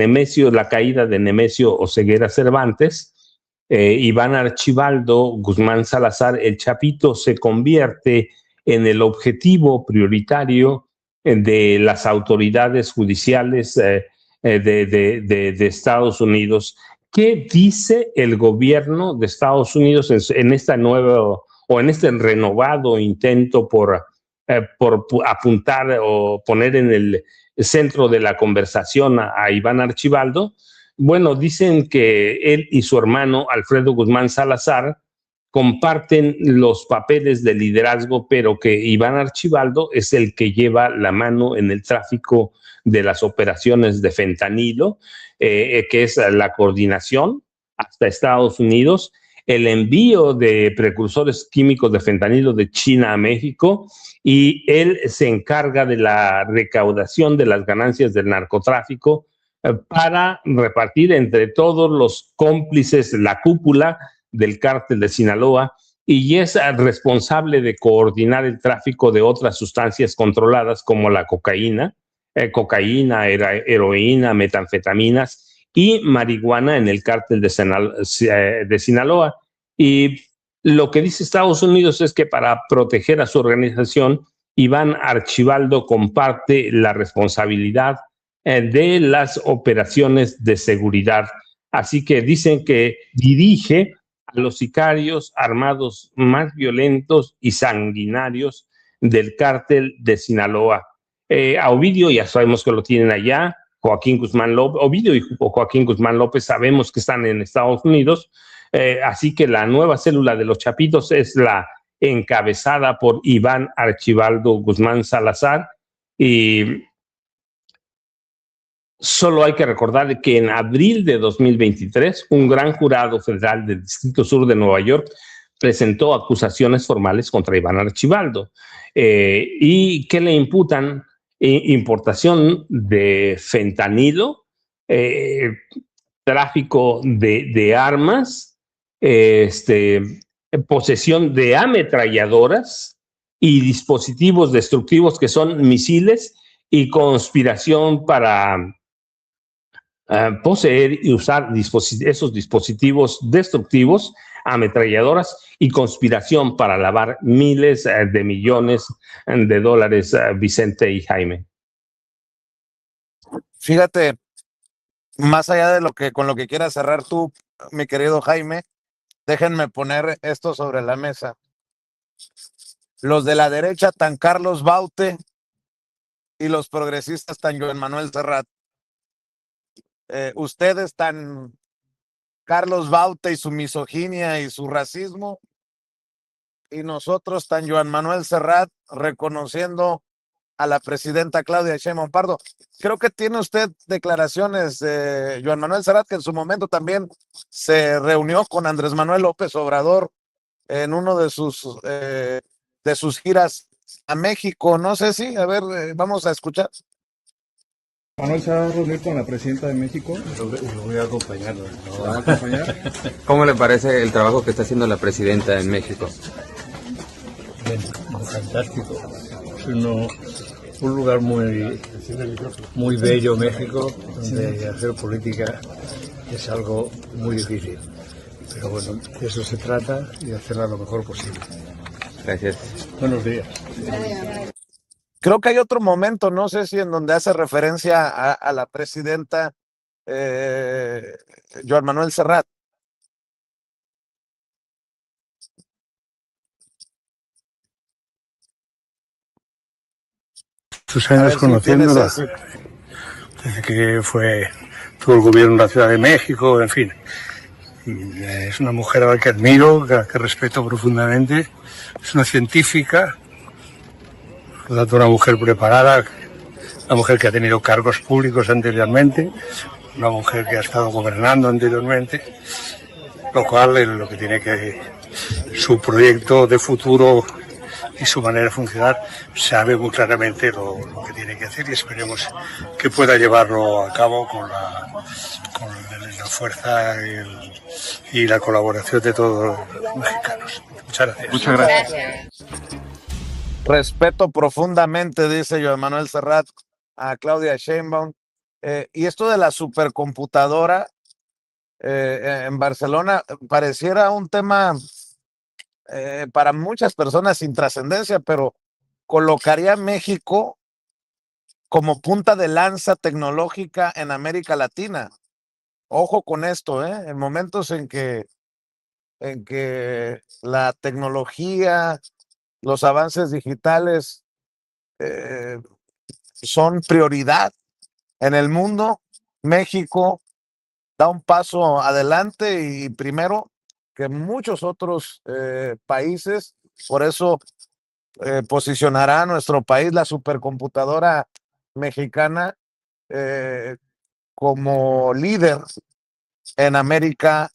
la caída de Nemesio Oseguera Cervantes, Iván Archibaldo Guzmán Salazar, el Chapito, se convierte en el objetivo prioritario de las autoridades judiciales de Estados Unidos. ¿Qué dice el gobierno de Estados Unidos en esta nueva o en este renovado intento por apuntar o poner en el centro de la conversación a Iván Archibaldo? Bueno, dicen que él y su hermano Alfredo Guzmán Salazar comparten los papeles de liderazgo, pero que Iván Archibaldo es el que lleva la mano en el tráfico de las operaciones de fentanilo, que es la coordinación hasta Estados Unidos, el envío de precursores químicos de fentanilo de China a México, y él se encarga de la recaudación de las ganancias del narcotráfico para repartir entre todos los cómplices, la cúpula del cártel de Sinaloa, y es responsable de coordinar el tráfico de otras sustancias controladas como la cocaína, heroína, metanfetaminas y marihuana en el cártel de Sinaloa. Y lo que dice Estados Unidos es que para proteger a su organización, Iván Archibaldo comparte la responsabilidad de las operaciones de seguridad. Así que dicen que dirige a los sicarios armados más violentos y sanguinarios del cártel de Sinaloa. A Ovidio ya sabemos que lo tienen allá, Joaquín Guzmán López, Ovidio y Joaquín Guzmán López sabemos que están en Estados Unidos, así que la nueva célula de los Chapitos es la encabezada por Iván Archibaldo Guzmán Salazar, y solo hay que recordar que en abril de 2023 un gran jurado federal del Distrito Sur de Nueva York presentó acusaciones formales contra Iván Archibaldo y que le imputan importación de fentanilo, tráfico de armas, posesión de ametralladoras y dispositivos destructivos que son misiles, y conspiración para poseer y usar esos dispositivos destructivos, ametralladoras, y conspiración para lavar miles de millones de dólares, Vicente y Jaime. Fíjate, más allá de con lo que quieras cerrar tú, mi querido Jaime, déjenme poner esto sobre la mesa. Los de la derecha, tan Carlos Baute, y los progresistas, tan Joan Manuel Serrat. Ustedes, tan Carlos Baute y su misoginia y su racismo, y nosotros, tan Joan Manuel Serrat, reconociendo a la presidenta Claudia Sheinbaum Pardo. Creo que tiene usted declaraciones de Joan Manuel Serrat, que en su momento también se reunió con Andrés Manuel López Obrador en uno de sus giras a México. No sé si, a ver, vamos a escuchar. Manuel se va a reunir con la presidenta de México. Lo voy a acompañar. ¿Lo va a acompañar? ¿Cómo le parece el trabajo que está haciendo la presidenta en México? Bien, fantástico. Es un lugar muy bello, México, donde hacer política es algo muy difícil. Pero bueno, de eso se trata y de hacerla lo mejor posible. Gracias. Buenos días. Creo que hay otro momento, no sé si en donde hace referencia a la presidenta Joan Manuel Serrat. Sus años conociéndola, desde que tuvo el gobierno de la Ciudad de México, en fin. Y es una mujer a la que admiro, que respeto profundamente. Es una científica, por lo tanto una mujer preparada, una mujer que ha tenido cargos públicos anteriormente, una mujer que ha estado gobernando anteriormente, lo cual es lo que tiene que su proyecto de futuro y su manera de funcionar, sabe muy claramente lo que tiene que hacer, y esperemos que pueda llevarlo a cabo con la fuerza y la colaboración de todos los mexicanos. Muchas gracias. Muchas gracias. Respeto profundamente, dice Joan Manuel Serrat, a Claudia Sheinbaum. Y esto de la supercomputadora en Barcelona pareciera un tema para muchas personas sin trascendencia, pero colocaría a México como punta de lanza tecnológica en América Latina. Ojo con esto, en momentos en que la tecnología, los avances digitales son prioridad en el mundo, México da un paso adelante y primero que muchos otros países. Por eso posicionará a nuestro país la supercomputadora mexicana como líder en América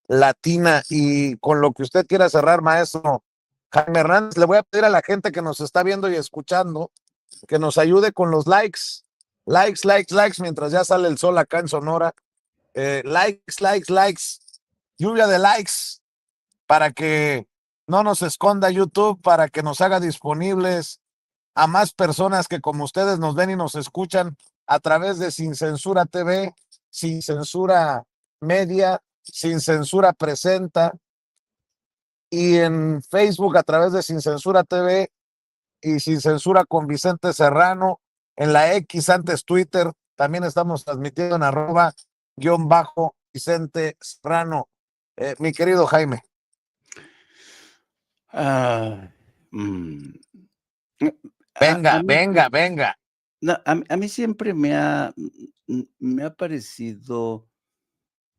Latina. Y con lo que usted quiera cerrar, maestro Jaime Hernández, le voy a pedir a la gente que nos está viendo y escuchando que nos ayude con los likes, mientras ya sale el sol acá en Sonora. Likes, lluvia de likes, para que no nos esconda YouTube, para que nos haga disponibles a más personas que como ustedes nos ven y nos escuchan a través de Sin Censura TV, Sin Censura Media, Sin Censura Presenta, y en Facebook a través de Sin Censura TV y Sin Censura con Vicente Serrano. En la X, antes Twitter, también estamos transmitiendo en @_Vicente Serrano. Mi querido Jaime. Venga, mí, venga, venga. no, a mí siempre me ha parecido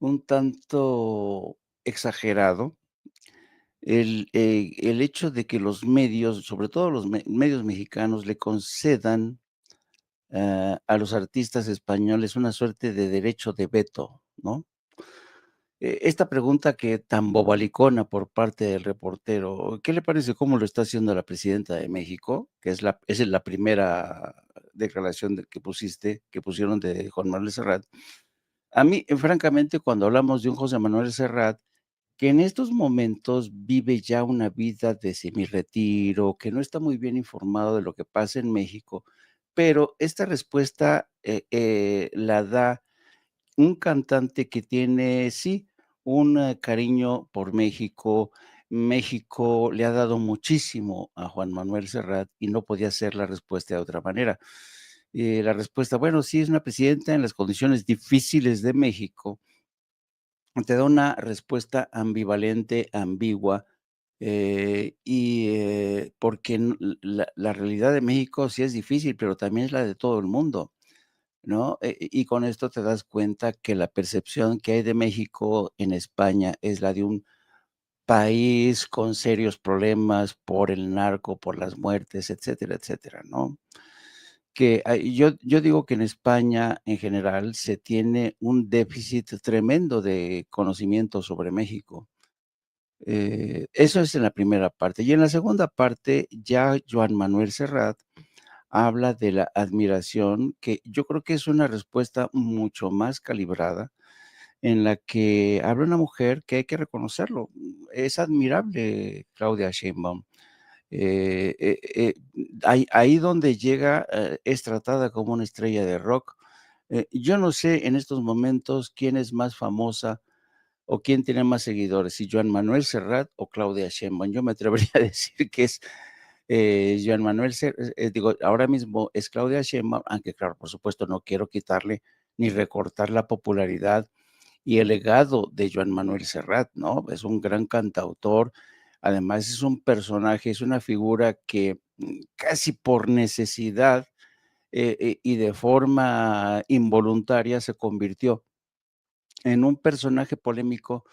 un tanto exagerado el hecho de que los medios, sobre todo los medios mexicanos, le concedan a los artistas españoles una suerte de derecho de veto, ¿no? Esta pregunta que tan bobalicona por parte del reportero, ¿qué le parece cómo lo está haciendo la presidenta de México? Que es la primera declaración que pusieron de Juan Manuel Serrat. A mí, francamente, cuando hablamos de un José Manuel Serrat, que en estos momentos vive ya una vida de semirretiro, que no está muy bien informado de lo que pasa en México, pero esta respuesta la da un cantante que tiene, sí, un cariño por México. México le ha dado muchísimo a Juan Manuel Serrat y no podía ser la respuesta de otra manera. La respuesta, bueno, sí, es una presidenta en las condiciones difíciles de México, te da una respuesta ambivalente, ambigua, porque la realidad de México sí es difícil, pero también es la de todo el mundo, ¿no? Y con esto te das cuenta que la percepción que hay de México en España es la de un país con serios problemas por el narco, por las muertes, etcétera, etcétera, ¿no? Que yo digo que en España, en general, se tiene un déficit tremendo de conocimiento sobre México. Eso es en la primera parte. Y en la segunda parte, ya Joan Manuel Serrat habla de la admiración, que yo creo que es una respuesta mucho más calibrada, en la que habla una mujer que hay que reconocerlo, es admirable Claudia Sheinbaum. Ahí donde llega, es tratada como una estrella de rock. Yo no sé en estos momentos quién es más famosa o quién tiene más seguidores, si Joan Manuel Serrat o Claudia Sheinbaum. Yo me atrevería a decir que es Joan Manuel Serrat, digo, ahora mismo es Claudia Sheinbaum, aunque claro, por supuesto, no quiero quitarle ni recortar la popularidad y el legado de Joan Manuel Serrat, ¿no? Es un gran cantautor, además es un personaje, es una figura que casi por necesidad y de forma involuntaria se convirtió en un personaje polémico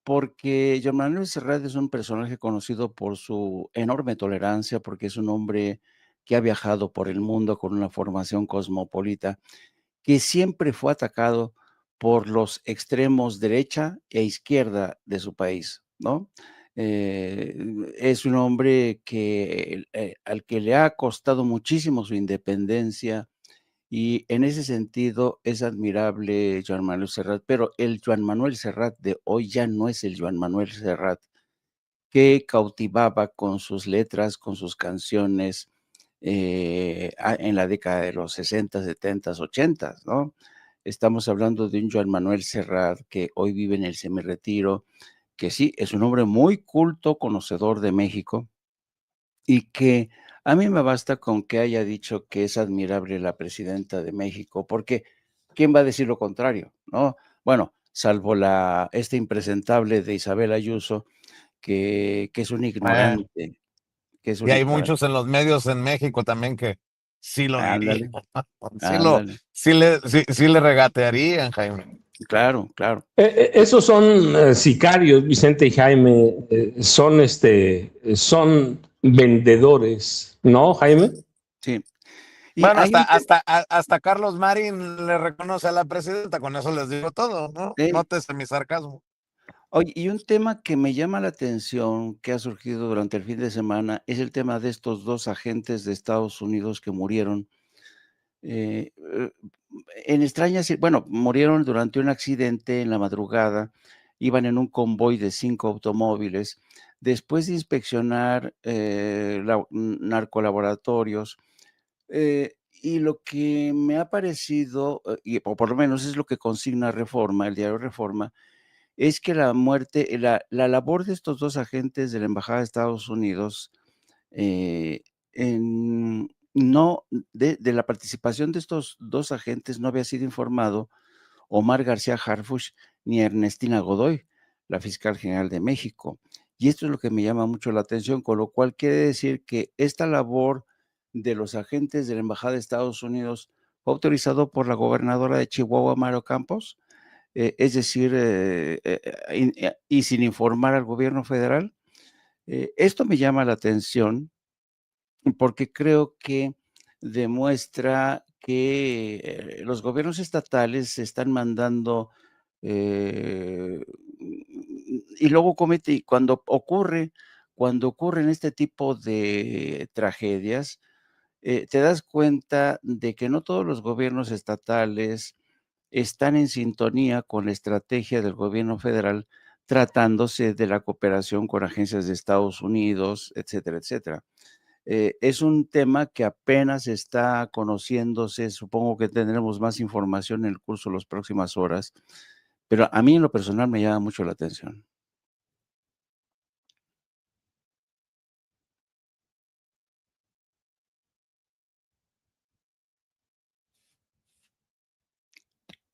porque Joan Manuel Serrat es un personaje conocido por su enorme tolerancia, porque es un hombre que ha viajado por el mundo con una formación cosmopolita, que siempre fue atacado por los extremos derecha e izquierda de su país, ¿no? Es un hombre al que le ha costado muchísimo su independencia y en ese sentido es admirable Joan Manuel Serrat, pero el Joan Manuel Serrat de hoy ya no es el Joan Manuel Serrat que cautivaba con sus letras, con sus canciones, en la década de los 60, 70, 80, ¿no? Estamos hablando de un Joan Manuel Serrat que hoy vive en el semirretiro, que sí, es un hombre muy culto, conocedor de México, y que a mí me basta con que haya dicho que es admirable la presidenta de México, porque ¿quién va a decir lo contrario, no? Bueno, salvo esta impresentable de Isabel Ayuso, que es un Bueno, ignorante, que es y un hay ignorante. muchos en los medios en México también que sí lo dirían. Ándale, Sí lo, ándale. sí le regatearían, Jaime. Claro, claro. Esos son sicarios, Vicente y Jaime, son vendedores, ¿no, Jaime? Sí. Y Bueno, hay un te hasta Carlos Marín le reconoce a la presidenta, con eso les digo todo, ¿no? Nótese mi sarcasmo. Oye, y un tema que me llama la atención, que ha surgido durante el fin de semana, es el tema de estos 2 agentes de Estados Unidos que murieron, eh, eh, en extrañas bueno, murieron durante un accidente en la madrugada, iban en un convoy de 5 automóviles. Después de inspeccionar, narcolaboratorios, y lo que me ha parecido, o por lo menos es lo que consigna Reforma, el diario Reforma, es que la muerte la labor de estos 2 agentes de la embajada de Estados Unidos, eh, en no de la participación de estos 2 agentes no había sido informado Omar García Harfuch ni Ernestina Godoy, la fiscal general de México. Y esto es lo que me llama mucho la atención, con lo cual quiere decir que esta labor de los agentes de la Embajada de Estados Unidos fue autorizado por la gobernadora de Chihuahua, Mario Campos, es decir, y sin informar al gobierno federal. Esto me llama la atención porque creo que demuestra que los gobiernos estatales se están mandando y luego comete, cuando ocurren este tipo de tragedias, te das cuenta de que no todos los gobiernos estatales están en sintonía con la estrategia del gobierno federal, tratándose de la cooperación con agencias de Estados Unidos, etcétera, etcétera. Es un tema que apenas está conociéndose, supongo que tendremos más información en el curso de las próximas horas, pero a mí en lo personal me llama mucho la atención.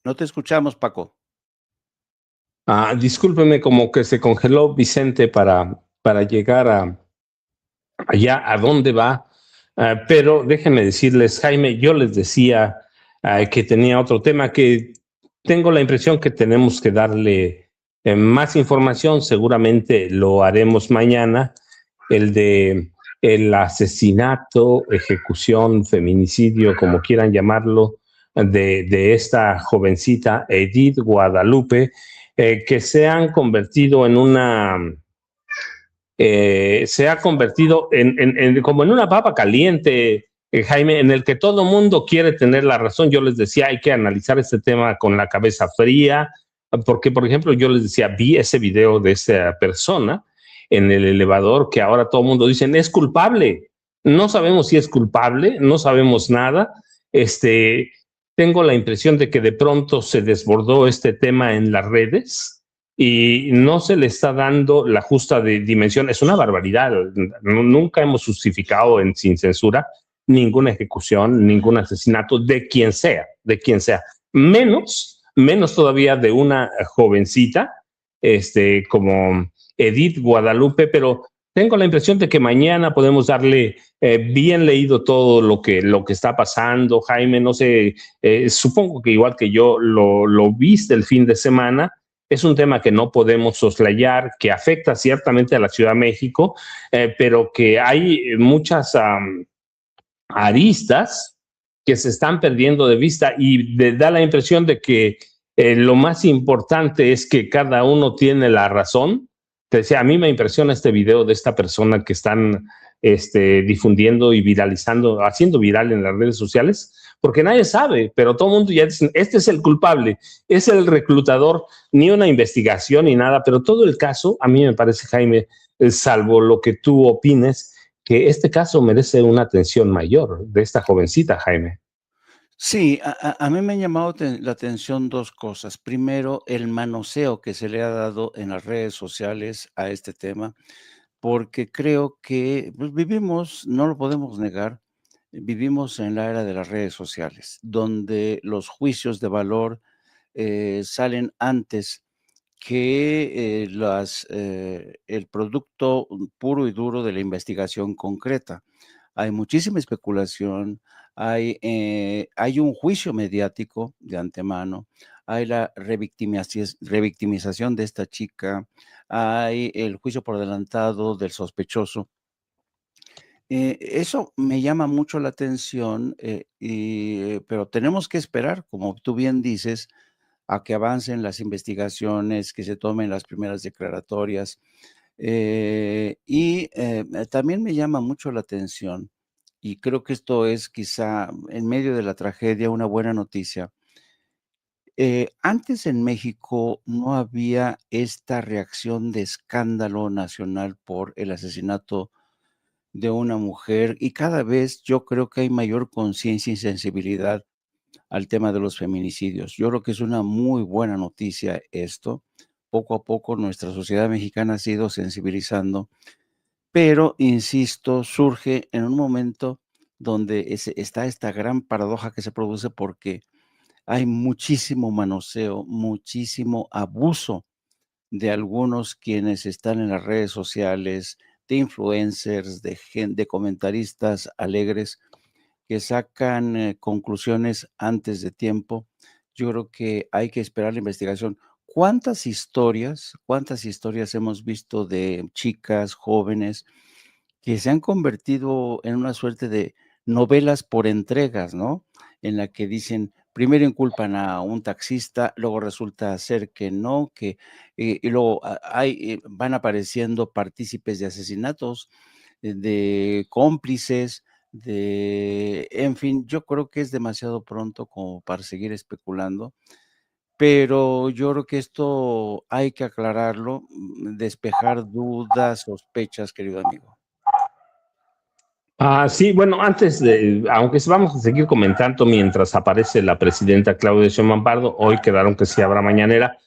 No te escuchamos, Paco. Discúlpeme, como que se congeló Vicente para llegar allá a dónde va. Pero déjenme decirles, Jaime, yo les decía que tenía otro tema que tengo la impresión que tenemos que darle más información. Seguramente lo haremos mañana. El de el asesinato, ejecución, feminicidio, como quieran llamarlo, de esta jovencita Edith Guadalupe, que se han convertido en una se ha convertido como en una papa caliente, Jaime, en el que todo mundo quiere tener la razón. Yo les decía, hay que analizar este tema con la cabeza fría, porque, por ejemplo, yo les decía, vi ese video de esa persona en el elevador que ahora todo el mundo dice, es culpable. No sabemos si es culpable, no sabemos nada. Tengo la impresión de que de pronto se desbordó este tema en las redes y no se le está dando la justa dimensión. Es una barbaridad. Nunca hemos justificado sin censura ninguna ejecución, ningún asesinato de quien sea. Menos todavía de una jovencita, como Edith Guadalupe, pero tengo la impresión de que mañana podemos darle bien leído todo lo que está pasando. Jaime, no sé, supongo que igual que yo lo viste el fin de semana. Es un tema que no podemos soslayar, que afecta ciertamente a la Ciudad de México, pero que hay muchas aristas que se están perdiendo de vista y da la impresión de que lo más importante es que cada uno tiene la razón. Te decía, a mí me impresiona este video de esta persona que están difundiendo y viralizando, haciendo viral en las redes sociales, porque nadie sabe, pero todo el mundo ya dice, este es el culpable, es el reclutador, ni una investigación ni nada, pero todo el caso, a mí me parece, Jaime, salvo lo que tú opines, que este caso merece una atención mayor de esta jovencita, Jaime. Sí, a mí me han llamado la atención dos cosas. Primero, el manoseo que se le ha dado en las redes sociales a este tema, porque creo que pues, vivimos, no lo podemos negar, vivimos en la era de las redes sociales, donde los juicios de valor salen antes que el producto puro y duro de la investigación concreta. Hay muchísima especulación, hay un juicio mediático de antemano, hay la revictimización de esta chica, hay el juicio por adelantado del sospechoso. Eso me llama mucho la atención, pero tenemos que esperar, como tú bien dices, a que avancen las investigaciones, que se tomen las primeras declaratorias. También me llama mucho la atención, y creo que esto es quizá en medio de la tragedia una buena noticia. Antes en México no había esta reacción de escándalo nacional por el asesinato de una mujer y cada vez yo creo que hay mayor conciencia y sensibilidad al tema de los feminicidios. Yo creo que es una muy buena noticia esto. Poco a poco nuestra sociedad mexicana se ha ido sensibilizando, pero insisto, surge en un momento donde está esta gran paradoja que se produce porque hay muchísimo manoseo, muchísimo abuso de algunos quienes están en las redes sociales, de influencers, de comentaristas alegres, que sacan conclusiones antes de tiempo. Yo creo que hay que esperar la investigación. ¿Cuántas historias hemos visto de chicas, jóvenes, que se han convertido en una suerte de novelas por entregas, ¿no? En la que dicen, primero inculpan a un taxista, luego resulta ser que no, y luego van apareciendo partícipes de asesinatos, de cómplices, en fin, yo creo que es demasiado pronto como para seguir especulando, pero yo creo que esto hay que aclararlo, despejar dudas, sospechas, querido amigo. Sí, bueno, aunque vamos a seguir comentando mientras aparece la presidenta Claudia Sheinbaum Pardo, hoy quedaron que sí habrá mañanera.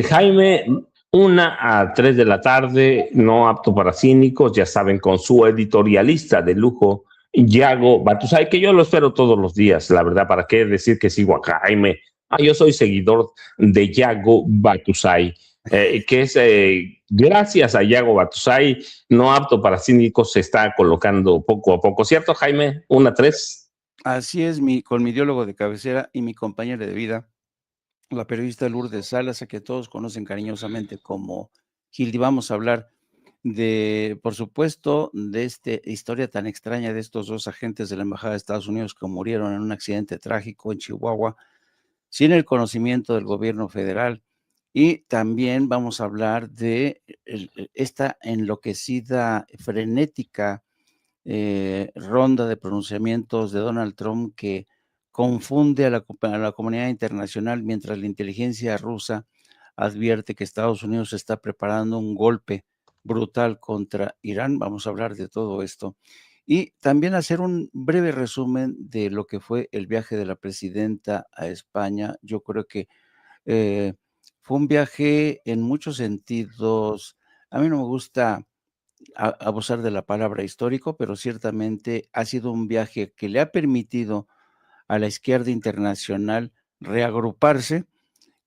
Jaime, 1 a 3 de la tarde, no apto para cínicos, ya saben, con su editorialista de lujo, Yago Batusay, que yo lo espero todos los días, la verdad, ¿para qué decir que sigo a Jaime? Yo soy seguidor de Yago Batusay, que es, gracias a Yago Batusay, no apto para cínicos, se está colocando poco a poco, ¿cierto, Jaime? 1 a 3. Así es, con mi ideólogo de cabecera y mi compañera de vida, la periodista Lourdes Salas, a que todos conocen cariñosamente como Gildi. Vamos a hablar por supuesto, de esta historia tan extraña de estos 2 agentes de la Embajada de Estados Unidos que murieron en un accidente trágico en Chihuahua, sin el conocimiento del gobierno federal. Y también vamos a hablar de esta enloquecida, frenética ronda de pronunciamientos de Donald Trump que confunde a la comunidad internacional mientras la inteligencia rusa advierte que Estados Unidos está preparando un golpe brutal contra Irán. Vamos a hablar de todo esto y también hacer un breve resumen de lo que fue el viaje de la presidenta a España. Yo creo que fue un viaje en muchos sentidos. A mí no me gusta abusar de la palabra histórico, pero ciertamente ha sido un viaje que le ha permitido a la izquierda internacional reagruparse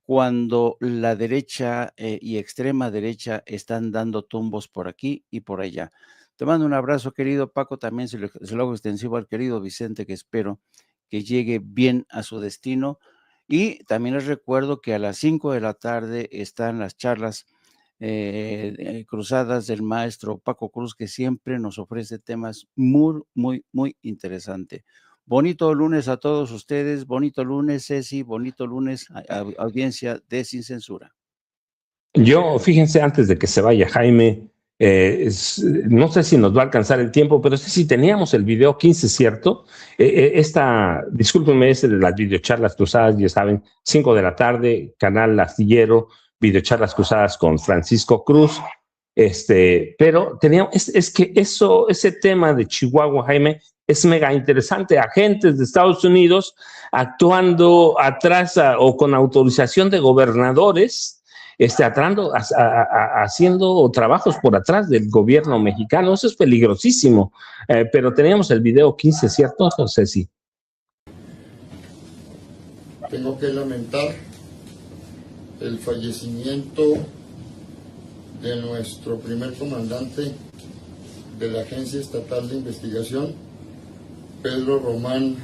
cuando la derecha y extrema derecha están dando tumbos por aquí y por allá. Te mando un abrazo, querido Paco, también se lo hago extensivo al querido Vicente, que espero que llegue bien a su destino. Y también les recuerdo que a las 5 de la tarde están las charlas cruzadas del maestro Paco Cruz, que siempre nos ofrece temas muy, muy, muy interesantes. Bonito lunes a todos ustedes, bonito lunes, Ceci, bonito lunes, audiencia de Sin Censura. Fíjense, antes de que se vaya Jaime, no sé si nos va a alcanzar el tiempo, pero sí teníamos el video 15, ¿cierto? Discúlpenme, es de las videocharlas cruzadas, ya saben, 5 de la tarde, canal Astillero, videocharlas cruzadas con Francisco Cruz. Pero teníamos, es que ese tema de Chihuahua, Jaime, es mega interesante. Agentes de Estados Unidos actuando atrás o con autorización de gobernadores, haciendo trabajos por atrás del gobierno mexicano. Eso es peligrosísimo. Pero teníamos el video 15, ¿cierto, José? Sí. Tengo que lamentar el fallecimiento de nuestro primer comandante de la Agencia Estatal de Investigación, Pedro Román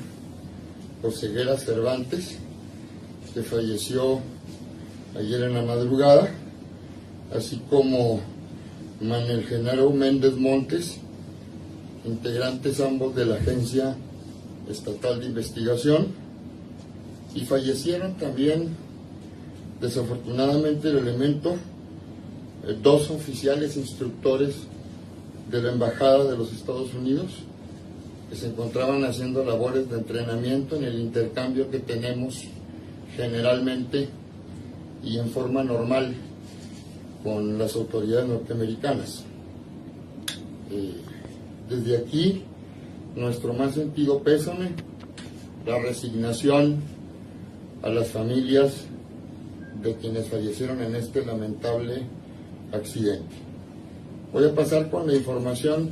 Oseguera Cervantes, que falleció ayer en la madrugada, así como Manuel Genaro Méndez Montes, integrantes ambos de la Agencia Estatal de Investigación, y fallecieron también, desafortunadamente, el elemento, 2 oficiales instructores de la Embajada de los Estados Unidos, que se encontraban haciendo labores de entrenamiento en el intercambio que tenemos generalmente y en forma normal con las autoridades norteamericanas. Desde aquí, nuestro más sentido pésame, la resignación a las familias de quienes fallecieron en este lamentable accidente. Voy a pasar con la información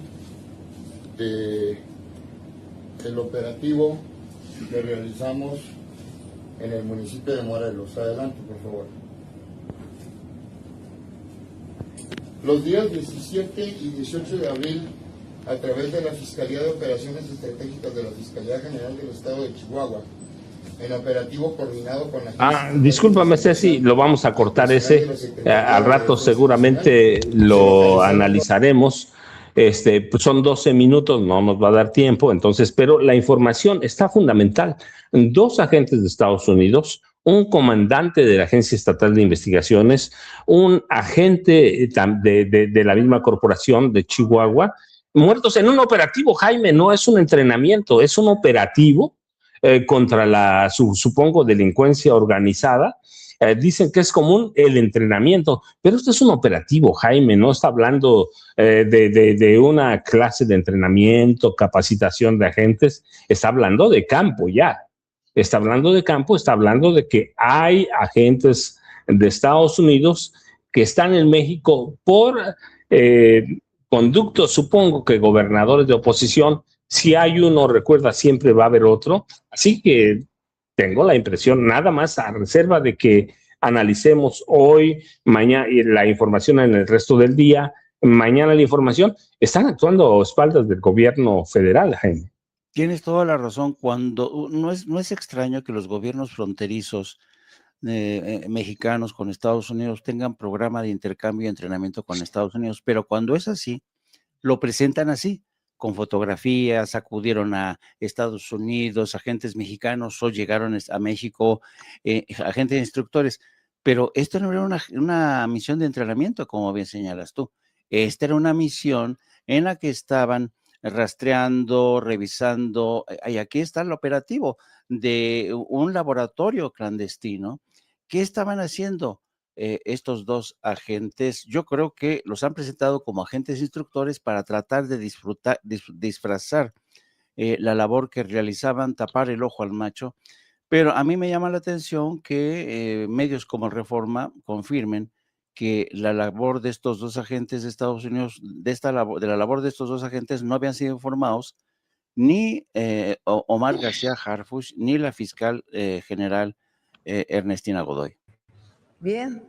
del operativo que realizamos en el municipio de Morelos. Adelante, por favor. Los días 17 y 18 de abril a través de la Fiscalía de Operaciones Estratégicas de la Fiscalía General del Estado de Chihuahua, en operativo coordinado con la... Discúlpame, Ceci, lo vamos a cortar ese. Al rato seguramente lo analizaremos. Pues son 12 minutos, no nos va a dar tiempo, entonces, pero la información está fundamental. 2 agentes de Estados Unidos, un comandante de la Agencia Estatal de Investigaciones, un agente de la misma corporación de Chihuahua, muertos en un operativo, Jaime, no es un entrenamiento, es un operativo contra la, supongo, delincuencia organizada. Dicen que es común el entrenamiento, pero esto es un operativo, Jaime, no está hablando de una clase de entrenamiento, capacitación de agentes, está hablando de campo ya, está hablando de campo, está hablando de que hay agentes de Estados Unidos que están en México por conductos, supongo que gobernadores de oposición. Si hay uno, recuerda, siempre va a haber otro, así que tengo la impresión, nada más a reserva de que analicemos hoy, mañana la información en el resto del día, mañana la información, están actuando a espaldas del gobierno federal, Jaime. Tienes toda la razón. Cuando no es extraño que los gobiernos fronterizos mexicanos con Estados Unidos tengan programa de intercambio y entrenamiento con Estados Unidos, pero cuando es así, lo presentan así, con fotografías, acudieron a Estados Unidos, agentes mexicanos o llegaron a México, agentes instructores, pero esto no era una misión de entrenamiento, como bien señalas tú. Esta era una misión en la que estaban rastreando, revisando, y aquí está el operativo de un laboratorio clandestino. ¿Qué estaban haciendo? Estos 2 agentes, yo creo que los han presentado como agentes instructores para tratar de disfrazar la labor que realizaban, tapar el ojo al macho, pero a mí me llama la atención que medios como Reforma confirmen que la labor de estos 2 agentes de Estados Unidos, de la labor de estos 2 agentes no habían sido informados ni Omar García Harfuch, ni la fiscal general Ernestina Godoy. Bien,